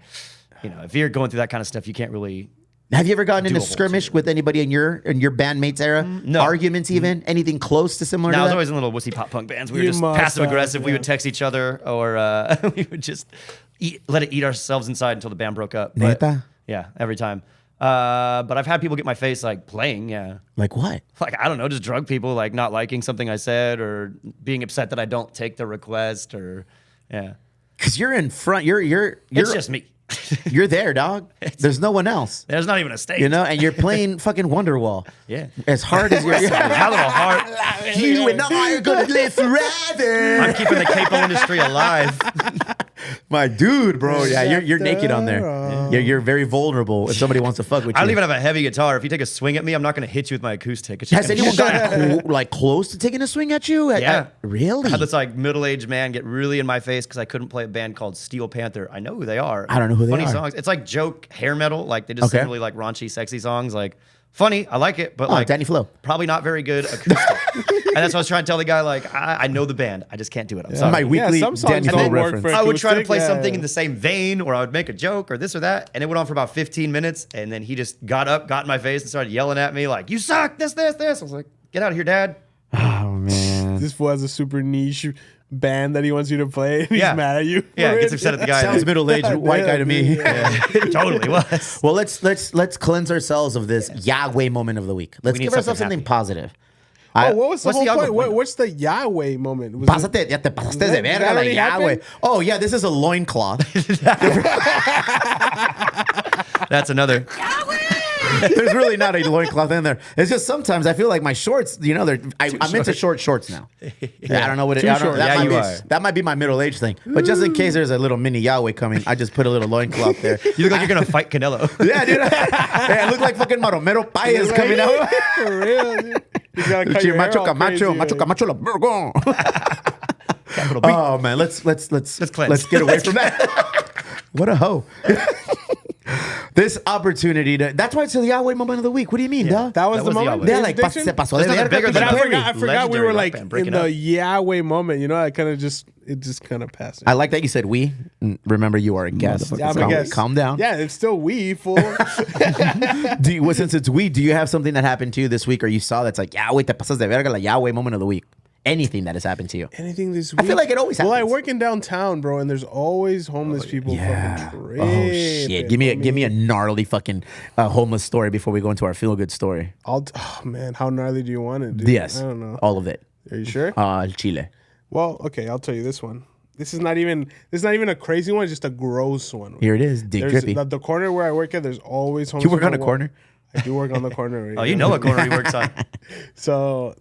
you know, if you're going through that kind of stuff, you can't really. Have you ever gotten into a whole skirmish series. with anybody in your bandmates era? No. Arguments even? Anything close to similar No, I to was that? always in little wussy pop punk bands. We were You just must passive aggressive. have, We yeah. would text each other or we would just let it eat ourselves inside until the band broke up. But, Neta? yeah, every time. But I've had people get my face like playing, yeah. Like what? Like, I don't know, just drug people, like not liking something I said or being upset that I don't take the request or, yeah. Because you're in front. You're It's just me. you're there, dog. There's no one else. There's not even a stage. You know, and you're playing fucking Wonderwall. Yeah. As hard as you're. My little heart. You and I are gonna live forever. I'm keeping the capo industry alive. My dude, bro. Yeah, you're naked on there. You're very vulnerable if somebody wants to fuck with you. I don't even have a heavy guitar. If you take a swing at me, I'm not going to hit you with my acoustic. It's Has just gonna anyone be- gotten like close to taking a swing at you? Yeah. Really? I had this like middle-aged man get really in my face because I couldn't play a band called Steel Panther. I know who they are. I don't know who they Funny are. songs. It's like joke hair metal. Like they just Okay. sing really like raunchy, sexy songs. Like funny. I like it, but Oh, like Danny Flow. probably not very good acoustic. And that's what I was trying to tell the guy. Like I know the band. I just can't do it. I'm sorry. My weekly some songs Danny don't Flow work reference. for I would try to acoustic, play yeah, something yeah. in the same vein, or I would make a joke or this or that, and it went on for about 15 minutes, and then he just got up, got in my face, and started yelling at me like, "You suck! This." I was like, "Get out of here, Dad!" Oh man. This fool has a super niche band that he wants you to play. And Yeah. He's mad at you. Yeah, for gets it. upset at the guy. Sounds middle-aged white guy to me. It totally was. Well, let's cleanse ourselves of this Yahweh moment of the week. Let's We need give ourselves something something positive. Oh, what was the What's whole the other point? point? What's the Yahweh moment? Was it- Pásate, ya te pasaste de That verga, like already Yahweh. happened? Oh yeah, this is a loincloth. That's another. There's really not a loincloth in there. It's just sometimes I feel like my shorts, you know, I'm into short shorts now. Yeah, I don't know what it is. short. Yeah, you are. That might be my middle age thing. But just in case there's a little mini Yahweh coming, I just put a little loincloth there. You look like you're gonna fight Canelo. Yeah, dude. Hey, I look like fucking Maromero Paez Like, coming out. For real, dude. You gotta cut your hair Macho all Camacho, crazy, Macho right? Camacho la Burgon. Capital B. Oh man, let's cleanse. get away from that. What a hoe. This opportunity that's why it's the Yahweh moment of the week. What do you mean, dog? That was That the was the moment. Yahweh. Yeah, The like addiction? se pasó There's de nothing verga bigger con than But a I Perry. forgot we legendary were rock like band. Break in it the up. Yahweh moment. You know, I kind of just kind of passed. I like that you said we. Remember, you are a guest. Yeah, I'm a calm, guest. calm down. Yeah, it's still we fool. Since it's we, do you have something that happened to you this week or you saw that's like, Yahweh, te pasas de verga, la Yahweh moment of the week? Anything that has happened to you? Anything this week? I feel like it always Well, I happens. work in downtown, bro, and there's always homeless people fucking tripping. Oh shit! Give me a gnarly fucking homeless story before we go into our feel good story. Oh man, how gnarly do you want it, dude? Yes, I don't know. all of it. Are you sure? Chile. Well, okay, I'll tell you this one. This is not even a crazy one. It's just a gross one. Here it is, Dick There's Drippy. the corner where I work at. There's always homeless. You work people on a corner? I do work on the corner. Right? Oh, you know what corner he works on. So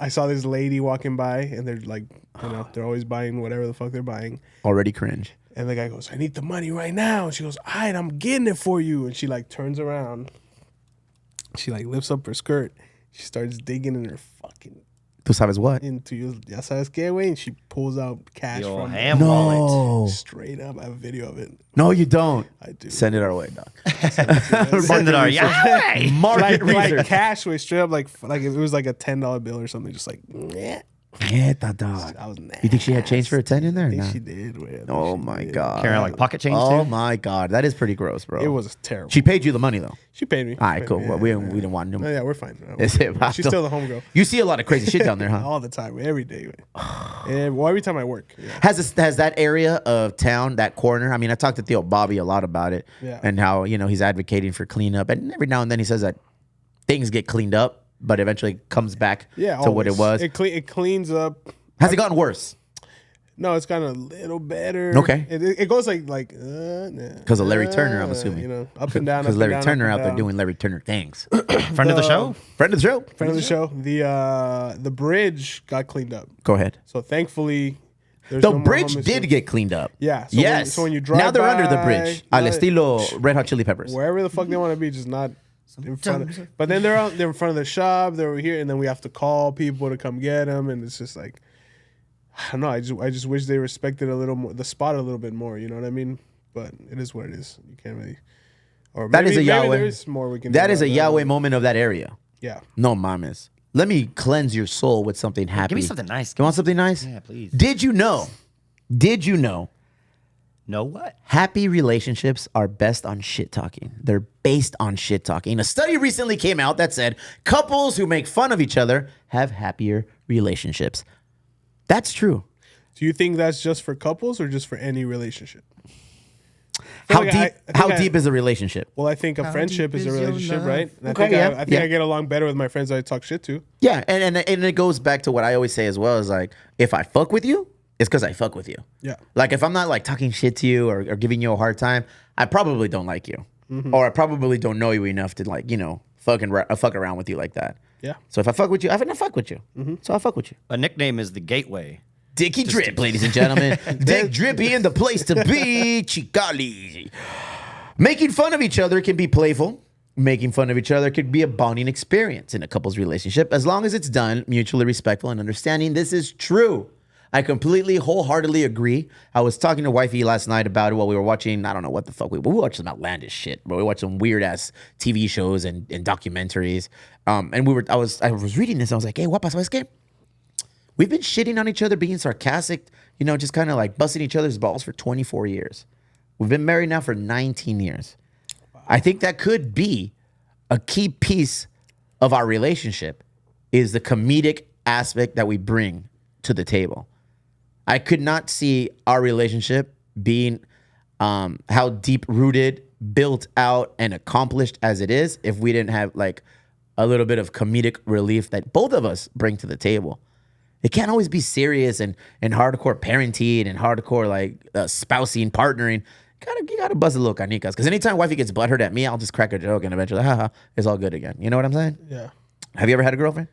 I saw this lady walking by, and they're like, they're always buying whatever the fuck they're buying. Already cringe. And the guy goes, "I need the money right now." And she goes, "All right, I'm getting it for you." And she like turns around. She like lifts up her skirt. She starts digging in her fucking Tú sabes what? into you. Ya sabes qué, güey? And she pulls out cash The old from ham wallet. No, straight up. I have a video of it. no, you don't. I do. Send it our way, dog. Send it our Yahweh. Market like research. cash way straight up like it was like a $10 bill or something. Just like, yeah. Neta, dog. I was mad. You think she had change for a 10 in there? I think No. she did. Güey. I think Oh she my did. god. Carrying like pocket change Oh too. my god, that is pretty gross, bro. It was terrible. She paid you the money though. She paid me. All right, Paid cool. me, Well, yeah, we didn't want Oh, no. yeah, we're fine. Is it, She's still the homegirl. You see a lot of crazy shit down there, huh? All the time, every day. And well, every time I work. Yeah. Has that area of town, that corner? I mean, I talked to Theo Bobby a lot about it, Yeah. and how he's advocating for cleanup, and every now and then he says that things get cleaned up, but eventually it comes back Yeah, to what it was. It cleans up. Has it gotten worse? No, it's gotten a little better. Okay. It goes like Because of Larry Turner, I'm assuming. Up and down. Because up and Larry down, Turner up out and there down. doing Larry Turner things. Friend of the show. Friend of the show. Friend of the show. The bridge got cleaned up. Go ahead. So thankfully, There's The no more bridge homeless did people. get cleaned up. Yeah. Yes. So when you drive now they're under the by, bridge. Al now- estilo Red Hot Chili Peppers. wherever the fuck they want to be, just not in front of. But then they're in front of the shop. They're over here, and then we have to call people to come get them, and it's just like, I don't know. I just wish they respected a little more the spot a little bit more. You know what I mean? But it is what it is. You can't really. Or That is a Yahweh. There is more we can. That do is a about Yahweh moment of that area. Yeah. No mames. Let me cleanse your soul with something happy. Give me something nice. You want something nice? Yeah, please. Did you know? Know what? Happy relationships are best on shit talking. They're based on shit talking. A study recently came out that said couples who make fun of each other have happier relationships. That's true. Do you think that's just for couples or just for any relationship? How like deep? I How think deep is a relationship? Well, I think a friendship deep is a is your relationship, love? right? And Okay, I think yeah. I get along better with my friends I talk shit to. Yeah, and it goes back to what I always say as well. Is like, if I fuck with you, it's because I fuck with you. Yeah. Like if I'm not like talking shit to you or giving you a hard time, I probably don't like you, or I probably don't know you enough to like fuck around with you like that. Yeah. So if I fuck with you, I fuck with you. So I fuck with you. A nickname is the gateway. Dicky Drip, ladies and gentlemen. Dick Drippy in the place to be. Chicali. Making fun of each other can be playful. Making fun of each other could be a bonding experience in a couple's relationship as long as it's done mutually respectful and understanding. This is true. I completely, wholeheartedly agree. I was talking to wifey last night about it while we were watching, I don't know what the fuck we watched some outlandish shit, but we watched some weird ass TV shows and documentaries. And I was reading this. I was like, hey, what pasó? Es que we've been shitting on each other, being sarcastic, just kind of like busting each other's balls for 24 years. We've been married now for 19 years. I think that could be a key piece of our relationship is the comedic aspect that we bring to the table. I could not see our relationship being how deep rooted, built out, and accomplished as it is if we didn't have like a little bit of comedic relief that both of us bring to the table. It can't always be serious and hardcore parenting and hardcore like spousing, partnering. You gotta buzz a little canicas. Because anytime wifey gets butthurt at me, I'll just crack a joke and eventually, it's all good again. You know what I'm saying? Yeah. Have you ever had a girlfriend?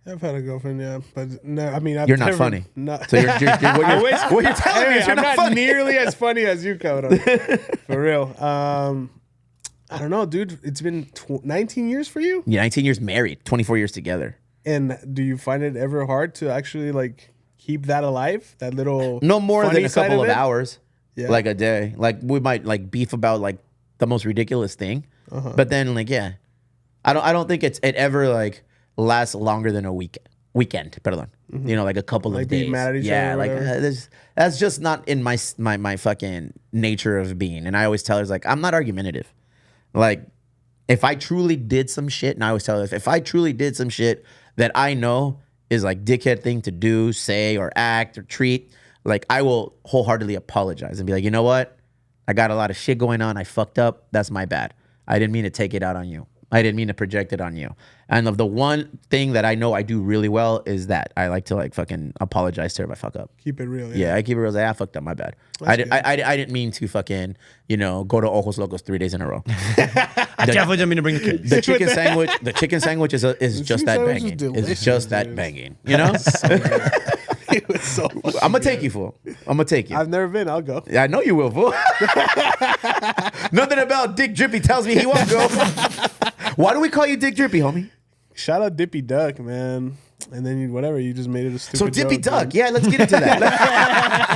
I've had a girlfrild, yeah, but no, I mean, You're not funny. No. So what you're telling me is you're I'm not funny. nearly as funny as you, cabrón. For real. I don't know, dude. It's been 19 years for you? Yeah, 19 years married, 24 years together. And do you find it ever hard to actually like keep that alive? That little No more funny than a side couple of it? hours, Yeah. like a day. Like we might like beef about like the most ridiculous thing, but then like I don't think it ever like lasts longer than a weekend. Perdón. Like a couple Like of being days. mad at each yeah, other or like whatever. that's just not in my fucking nature of being. And I always tell her like I'm not argumentative. Like if I truly did some shit, and I always tell her if I truly did some shit that I know is like dickhead thing to do, say, or act or treat, like I will wholeheartedly apologize and be like, you know what? I got a lot of shit going on. I fucked up. That's my bad. I didn't mean to take it out on you. I didn't mean to project it on you. And of the one thing that I know I do really well is that I like to like fucking apologize to her if I fuck up. Keep it real. Yeah, I keep it real. Like, I fucked up. My bad. I didn't mean to fucking go to Ojos Locos 3 days in a row. I definitely didn't mean to bring the kids. The chicken sandwich. The chicken sandwich is just that sandwich is banging. delicious, It's just that dude. banging. You know. It was so fucking I'm gonna take good. you, fool. I'm gonna take you. I've never been. I'll go. I know you will, fool. Nothing about Dick Drippy tells me he won't go. Why do we call you Dick Drippy, homie? Shout out Dippy Duck, man. And then you just made it a stupid So Dippy joke, Duck, man. yeah, let's get into that.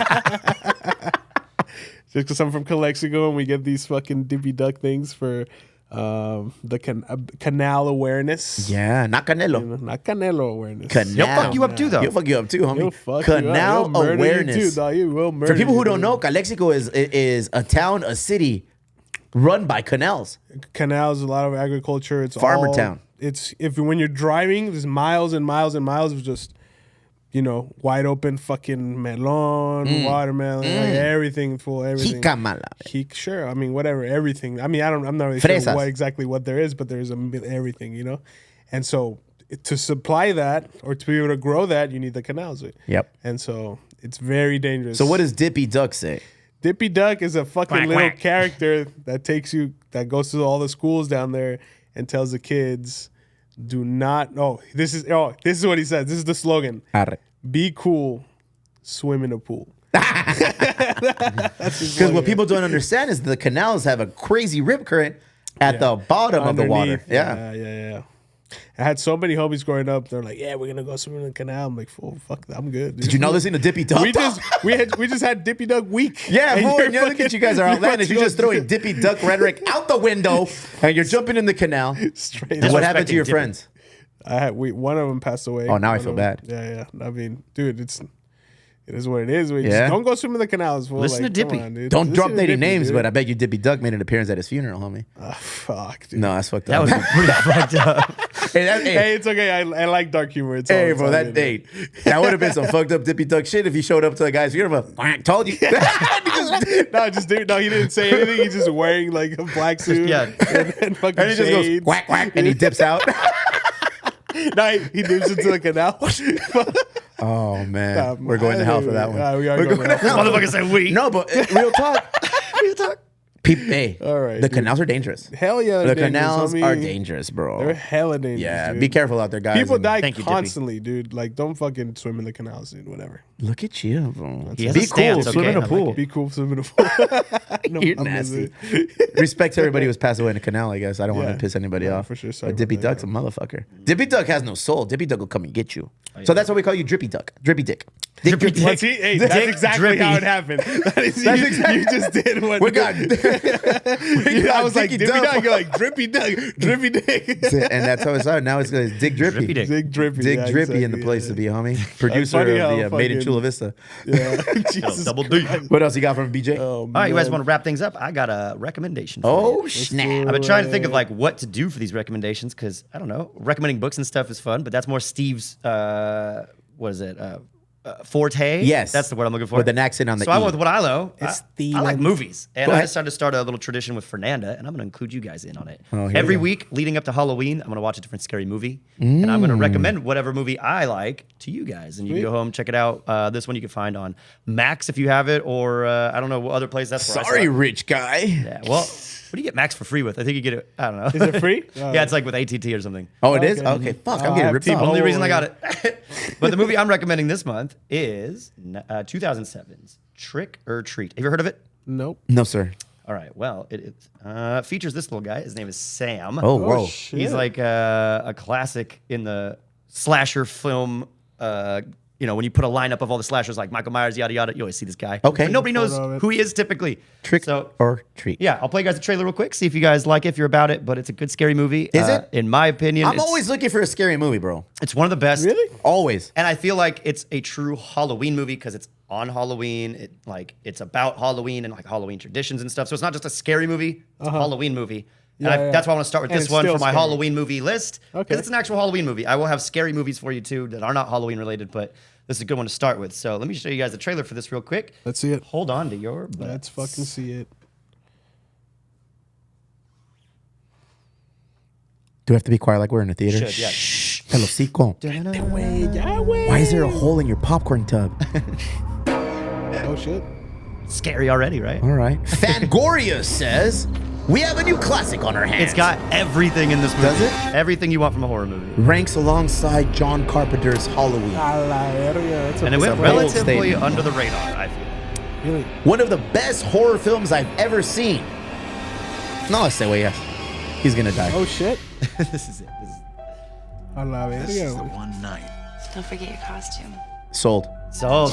Just because I'm from Calexico and we get these fucking Dippy Duck things for the canal awareness. Yeah, not Canelo. Not Canelo awareness. Canal. He'll fuck you up too, though. He'll fuck you up too, homie. He'll fuck you up. Canal He'll murder awareness. You too, dog. He will murder For people you, who don't dude. know, Calexico is a town, a city run by canals. Canals, a lot of agriculture. It's Farmer all, town. It's when you're driving, there's miles and miles and miles of just wide open fucking melon, watermelon, like everything full, everything. Jicamala. Sure, I mean whatever, everything. I mean I'm not really Fresas. sure what there is, but there's everything, and so to supply that or to be able to grow that, you need the canals. Yep. And so it's very dangerous. So what does Dippy Duck say? Dippy Duck is a fucking Quack, little quack. character that goes to all the schools down there and tells the kids, do not. This is what he says. This is the slogan. Arre. Be cool, swim in a pool. Because what people don't understand is the canals have a crazy rip current at the bottom of the water. Underneath. Yeah. I had so many homies growing up. They're like, "Yeah, we're gonna go swim in the canal." I'm like, "Fool, fuck that, I'm good." Dude. Did you know this in the Dippy Duck? We just had Dippy Duck week. Yeah, And boy, you're and you look at you guys are outlandish. You're just throwing Dippy Duck rhetoric out the window, and you're jumping in the canal. straight. And what up. happened to your Dippy. friends? One of them passed away. Oh, now I One feel of them- bad. Yeah. I mean, dude, it is what it is. We Yeah. just don't go swim in the canals. Fool. Listen like, to come Dippy. on, dude. Don't Listen drop to any Dippy, names, dude. but I bet you Dippy Duck made an appearance at his funeral, homie. Fuck, dude. No, that's fucked That up. was pretty fucked up. Hey, it's okay. I like dark humor. It's Hey, all bro, good, that dude. date. That would have been some fucked up Dippy Duck shit if he showed up to the guy's funeral. Told you. No, he didn't say anything. He's just wearing like a black suit. Yeah. and fucking And he just goes shades. quack, quack, and he dips out. No, he dips into the canal. Oh, man. We're going to hell for that one. Yeah, we are We're going to This hell. motherfucker said we. No, but real talk. Real talk. Hey, All right, the dude. canals are dangerous. Hell yeah, The they're dangerous, canals homie. are dangerous, bro. They're hella dangerous. Yeah, dude. be careful out there, guys. People And die Thank you, Dippy. constantly, dude. Like, don't fucking swim in the canals, dude. Whatever. Look at you, bro. He has Be a stance, cool. Swim okay? in a I pool. like Be cool, swim in a pool. No, You're I'm nasty. busy. Respect to everybody who's passed away in a canal, I guess. I don't want Yeah. to piss anybody Yeah, off. for sure. Sorry But Dippy about that, Duck's a motherfucker. Dippy Duck has no soul. Dippy Duck will come and get you. So that's why we call you Drippy Duck. Drippy Dick. Dick Drippy Dick. What's he? Hey, that's Dick exactly Drippy. how it happened. That is, That's you, exactly- you just did what We got, I was like, Dicky Dippy Duck. Duck. You're like, Drippy Duck, Drippy Dick. And that's how it started. Now it's Dick Drippy. Drippy Dick. Dick Drippy. Dick yeah, Drippy in the exactly, place yeah. to be, homie. Producer funny of how the Made in fucking- Chula Vista. Yeah. Jesus Double D. Christ. What else you got from BJ? Oh, All right, you guys man. want to wrap things up? I got a recommendation for you. Oh, snap. I've been trying to think of like what to do for these recommendations because I don't know. Recommending books and stuff is fun, but that's more Steve's. What is it? Forte. Yes. That's the word I'm looking for. With an accent on the So I E. went with what I know. It's I like Steven. movies, and Go I ahead. decided to start a little tradition with Fernanda, and I'm going to include you guys in on it. Oh, here we Every go. week leading up to Halloween, I'm going to watch a different scary movie, and I'm going to recommend whatever movie I like to you guys, and you can go home check it out. This one you can find on Max if you have it, or I don't know what other place. That's where I saw Sorry, it. rich guy. Yeah, well, what do you get Max for free with? I think you get it. I don't know. Is it free? Yeah, it's like with AT&T or something. Oh, it is? Okay. Okay, fuck. I I'm getting have ripped T-Mobile. off. Only reason I got it. But the movie I'm recommending this month is 2007's Trick or Treat. Have you heard of it? Nope. No, sir. All right. Well, it features this little guy. His name is Sam. Oh, whoa. shit. He's like a classic in the slasher film. You know, when you put a lineup of all the slashers like Michael Myers, yada yada, you always see this guy. Okay. But nobody knows Photo of it. who he is typically. Trick So or treat. yeah, I'll play you guys a trailer real quick. See if you guys like it, if you're about it. But it's a good scary movie. Is it? In my opinion, I'm it's, always looking for a scary movie, bro. it's one of the best. Really? Always. And I feel like it's a true Halloween movie because it's on Halloween. It's about Halloween and like Halloween traditions and stuff. So it's not just a scary movie; it's a Halloween movie. And Yeah, that's why I want to start with And this it's one still for my scary. Halloween movie list because Okay. it's an actual Halloween movie. I will have scary movies for you too that are not Halloween related, but this is a good one to start with. So let me show you guys the trailer for this real quick. Let's see it. Hold on to your butts. Let's fucking see it. Do we have to be quiet like we're in a theater? Should, yeah. Shh. El hocico. Why is there a hole in your popcorn tub? Oh shit. Scary already, right? All right. Fangoria says we have a new classic on our hands. It's got everything in this movie. Does it? Everything you want from a horror movie. ranks alongside John Carpenter's Halloween. A la verga. That's a And it went a bold relatively statement. under the radar, I feel. really. One of the best horror films I've ever seen. No, say way yes. He's gonna die. Oh shit. This is it. This is A la This is the verga. one night. Don't forget your costume. Sold. sold.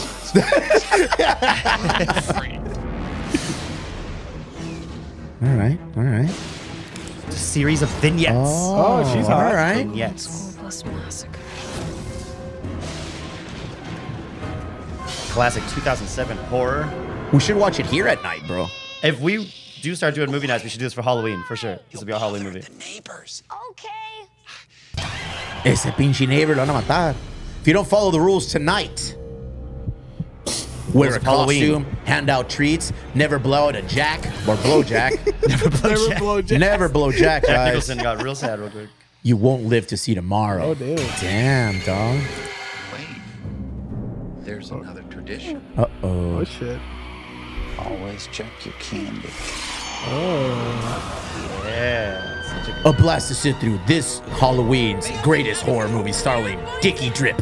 All right. All right. A series of vignettes. Oh, she's all hot. right. Vignettes. School bus massacre. Classic 2007 horror. We should watch it here at night, bro. If we do start doing movie nights, we should do this for Halloween for sure. This will be our Halloween movie. The neighbors. Okay. Ese pinche neighbor lo van a matar. If you don't follow the rules tonight, wear a of Halloween. costume, hand out treats, never blow out a jack or blow jack. Never blow Jack. Never blow jack, Jack guys. Nicholson got real sad real quick. You won't live to see tomorrow. Oh damn. Damn, dog. Wait. There's another tradition. Uh-oh. Oh shit. Always check your candy. Yeah. Such a A blast to sit through this Halloween's greatest horror movie starring Dickie Drip.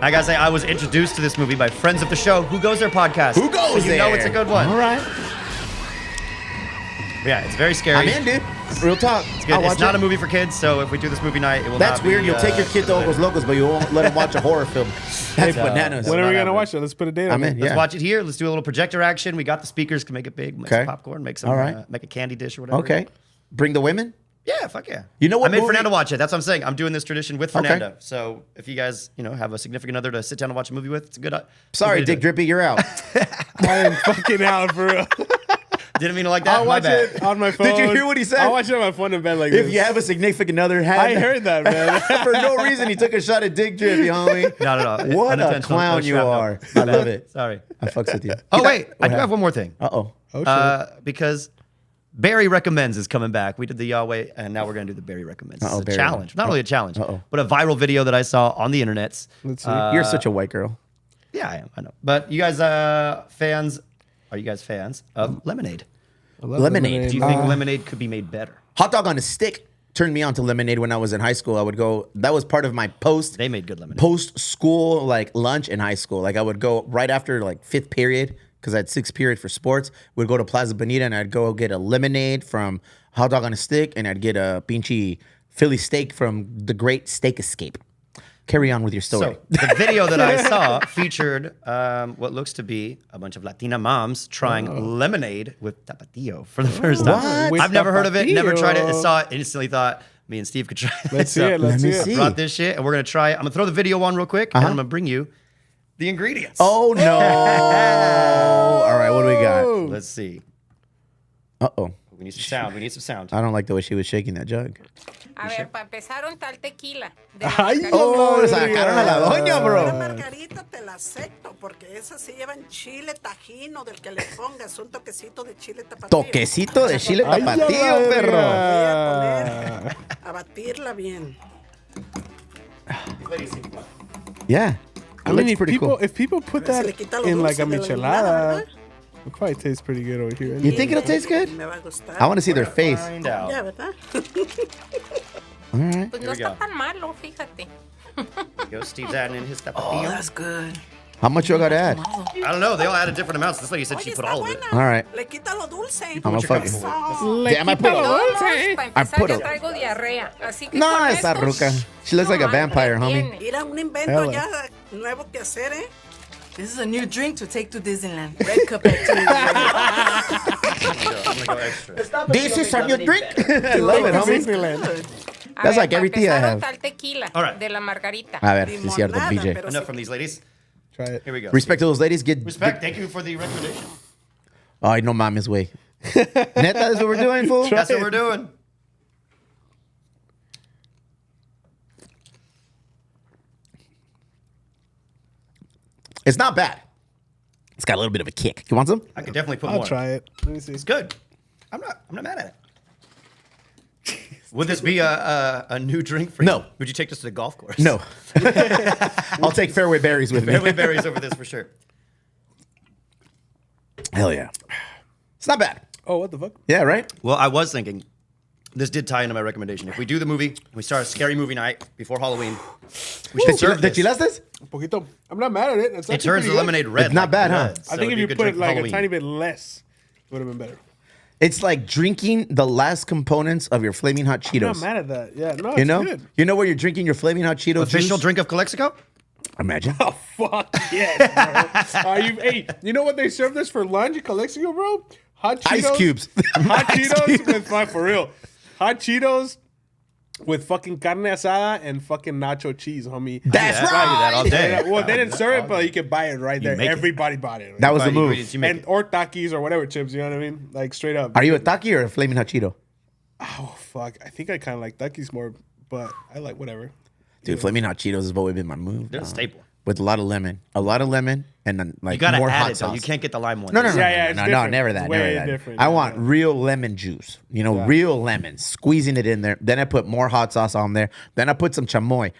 I gotta say, I was introduced to this movie by friends of the show, Who Goes There podcast. Who goes so there? You know it's a good one. All right. Yeah, it's very scary. I'm in, dude. Real talk. It's good. It's not a movie for kids, so if we do this movie night, it will That's not be, weird. You'll take your kid to Ojos Locos, but you won't let them watch a horror film. That's bananas. When are we not gonna happening. watch it? Let's put a date on I'm it. in. Let's Yeah. watch it here. Let's do a little projector action. We got the speakers. Can make it big. Make Okay. some popcorn. Make some. All right. Make a candy dish or whatever. Okay. Bring the women. Yeah, fuck yeah. You know what I made movie- Fernando watch it. That's what I'm saying. I'm doing this tradition with Okay. Fernando. So if you guys, have a significant other to sit down and watch a movie with, it's a good. Sorry, good way to Dick do it. Drippy, you're out. I am fucking out for real. Didn't mean to like that. I'll My watch bad. it on my phone. Did you hear what he said? I'll watch it on my phone in bed like this. If you have a significant other, I heard that, man. for no reason, he took a shot at Dick Drippy, homie. Not at all. What a Unintentional. clown No you shrapnel. are. I love it. Sorry. I fucks with you. Oh wait, I do have one more thing. Uh-oh. Oh, shit. Because Barry Recommends is coming back. We did the Yahweh, and now we're going to do the Barry Recommends. Uh-oh, It's a Barry. challenge. Not really a challenge, Uh-oh. but a viral video that I saw on the internets. Let's see. You're such a white girl. Yeah, I am. I know. But you guys fans, are you guys fans of Lemonade? I love lemonade. Do you think lemonade could be made better? Hot dog on a stick turned me on to lemonade when I was in high school. I would go. That was part of my They made good lemonade. post school lunch in high school. Like I would go right after fifth period because I had sixth period for sports. We'd go to Plaza Bonita and I'd go get a lemonade from Hot Dog on a Stick and I'd get a pinchy Philly steak from the Great Steak Escape. Carry on with your story. So the video that I saw featured what looks to be a bunch of Latina moms trying lemonade with tapatio for the first time. What? I've never heard of it, never tried it. I Tapatio. saw it, instantly thought me and Steve could try it. Let's see it. Let's let me see see. it. Brought this shit, and we're gonna try it. I'm gonna throw the video on real quick, and I'm gonna bring you the ingredients. Oh no! All right, what do we got? Let's see. Uh-oh. We need some sound. We need some sound. I don't like the way she was shaking that jug. A ver, para empezar, un tal tequila. De la Ay, marca- Oh, sacaron a la doña, La bro. margarita te la acepto porque esas sí llevan chile tajín o del que le pongas un toquecito de chile tapatío. Toquecito de chile Ay, ya tapatío, la perro. verga. Voy a poner a batirla bien. Yeah. I It mean, looks if pretty people cool. if people put Se that le quita lo in like a dulce de la michelada, limonada, it probably tastes pretty good over here. You think it'll taste good? Me va a gustar. I want to see their face. Find out. Ya, ¿verdad? All right. Pues Here no we go. está tan malo, fíjate. Here we go. Steve's adding in his Oh, tapatio. that's good. How much you got to add? I don't know. They all added different amounts. This lady said she Oye, put está all of it. buena. All right. Le quita lo dulce. I'm gonna fucking. Eso. Damn, I put a. Todos, para empezar, put ya a- traigo diarrea. Así que No, con esa esto, ruca. She looks like a no, madre, vampire, homie. tiene. Mira, un invento Hella. ya nuevo que hacer, ¿eh? This is a new drink to take to Disneyland. Red cup activity. I'm gonna go extra. This is a new drink. I love it, homie. A That's ver, like para everything I empezar, have. un tal tequila All right. de la margarita. A ver, sí es cierto, Limonada, BJ. pero Enough sí. from these ladies. Try it. Here we go. Respect to those ladies. Get. Respect. Thank you for the recommendation. Ay, no mames, güey. Neta, that's what we're doing, fool? That's what we're doing. It's not bad. It's got a little bit of a kick. You want some? I could definitely put I'll more. try it. Let me see. It's good. I'm not mad at it. Would this be a new drink for you? No. Would you take this to the golf course? No. I'll take fairway berries with me. Fairway berries over this for sure. Hell yeah. It's not bad. Oh, what the fuck? Yeah, right? Well, I was thinking this did tie into my recommendation. If we do the movie, we start a scary movie night before Halloween. We should serve The this. chilastes? Un poquito. I'm not mad at it. It's It actually turns pretty the good. lemonade red. It's not like bad, huh? blood, I so think it'd if be you good put drink for like a Halloween. tiny bit less, it would have been better. It's like drinking the last components of your flaming hot I'm not Cheetos. mad at that. Yeah, no, You it's know? good. You know where you're drinking your flaming hot Cheeto Official juice? drink of Calexico? Imagine. Oh fuck yes, bro. Are you? Hey, you know what they serve this for lunch in Calexico, bro? Hot Cheetos, Ice cubes. Hot Ice Cheetos cubes. with for real. Hot Cheetos with fucking carne asada and fucking nacho cheese, homie. That's Yeah, I do that all right. day. Yeah, well, they didn't serve it, but you could buy it right there. make it. Everybody bought it. That was the Buy the move. ingredients, you make And it. or Takis or whatever chips, you know what I mean? Like straight up. Are you a Taki or a flaming hot Cheeto? Oh fuck! I think I kind of like Takis more, but I like whatever. Dude, flaming hot Cheetos has always been my move. They're a staple. With a lot of lemon. A lot of lemon and then like You gotta more add hot it though. sauce. You can't get the lime one. No, no, no, Yeah, no, yeah, no, it's no, no, different. never It's that, way never that. different, I yeah. want real lemon juice. You know, real lemon. Squeezing it in there. Then I put more hot sauce on there. Then I put some chamoy.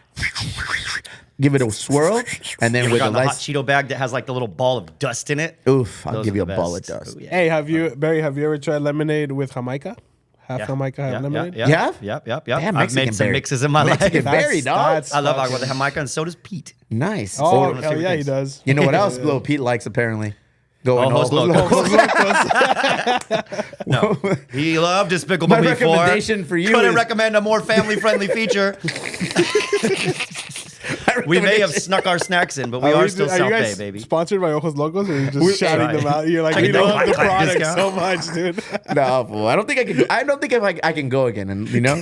Give it a swirl, and then You ever with a gotten the hot nice. Cheeto bag that has like the little ball of dust in it? Oof! I'll Those give are you a the ball of best. dust. Oh, yeah. Hey, Barry? Have you ever tried lemonade with Jamaica? half Yeah. Jamaica, half Yeah, lemonade. yeah, You have? Yep. Damn, I've Mexican made some berry. mixes in my Mexican life. berry, dog. I love agua de Jamaica, and so does Pete. Nice. Oh, one of those hell favorite yeah, he things. does. You know what else Lil Pete likes apparently? Going Ojos all Locos. No, he loved Despicable My Me 4. recommendation for you Couldn't is- recommend a more family-friendly feature. We may have snuck our snacks in, but we are still you South guys Bay, baby. sponsored by Ojos Locos, or you just shouting Right. them out? You're like, Check we it out. love the Clap, clap, product discount. so much, dude. No, fool. I don't think I can. I don't think if I can go again, and you know,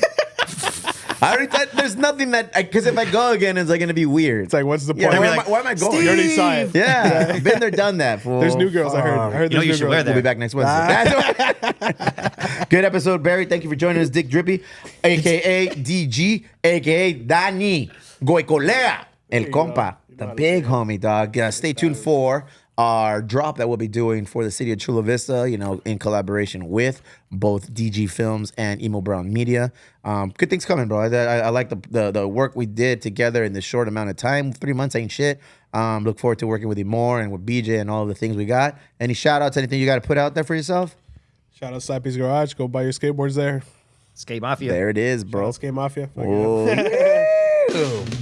I already thought there's nothing that because if I go again, it's like gonna be weird. It's like, what's the Yeah, point? why am I going? You already saw it. Yeah, been there, done that. Fool. There's new girls. I heard. I heard You know there's you new should wear girls. that. We'll be back next Wednesday. Good episode, Barry. Thank you for joining us, Dick Drippy, aka DG, aka Dani Goicolea, El Compa, the big homie, dog. Stay tuned for our drop that we'll be doing for the city of Chula Vista, you know, in collaboration with both DG Films and Emo Brown Media. Good things coming, bro. I like the work we did together in this short amount of time. 3 months ain't shit. Look forward to working with you more and with BJ and all the things we got. Any shout outs, anything you got to put out there for yourself? Shout out Slappy's Garage. Go buy your skateboards there. Skate Mafia. There it is, Shout bro. out Skate Mafia. Oh, yeah.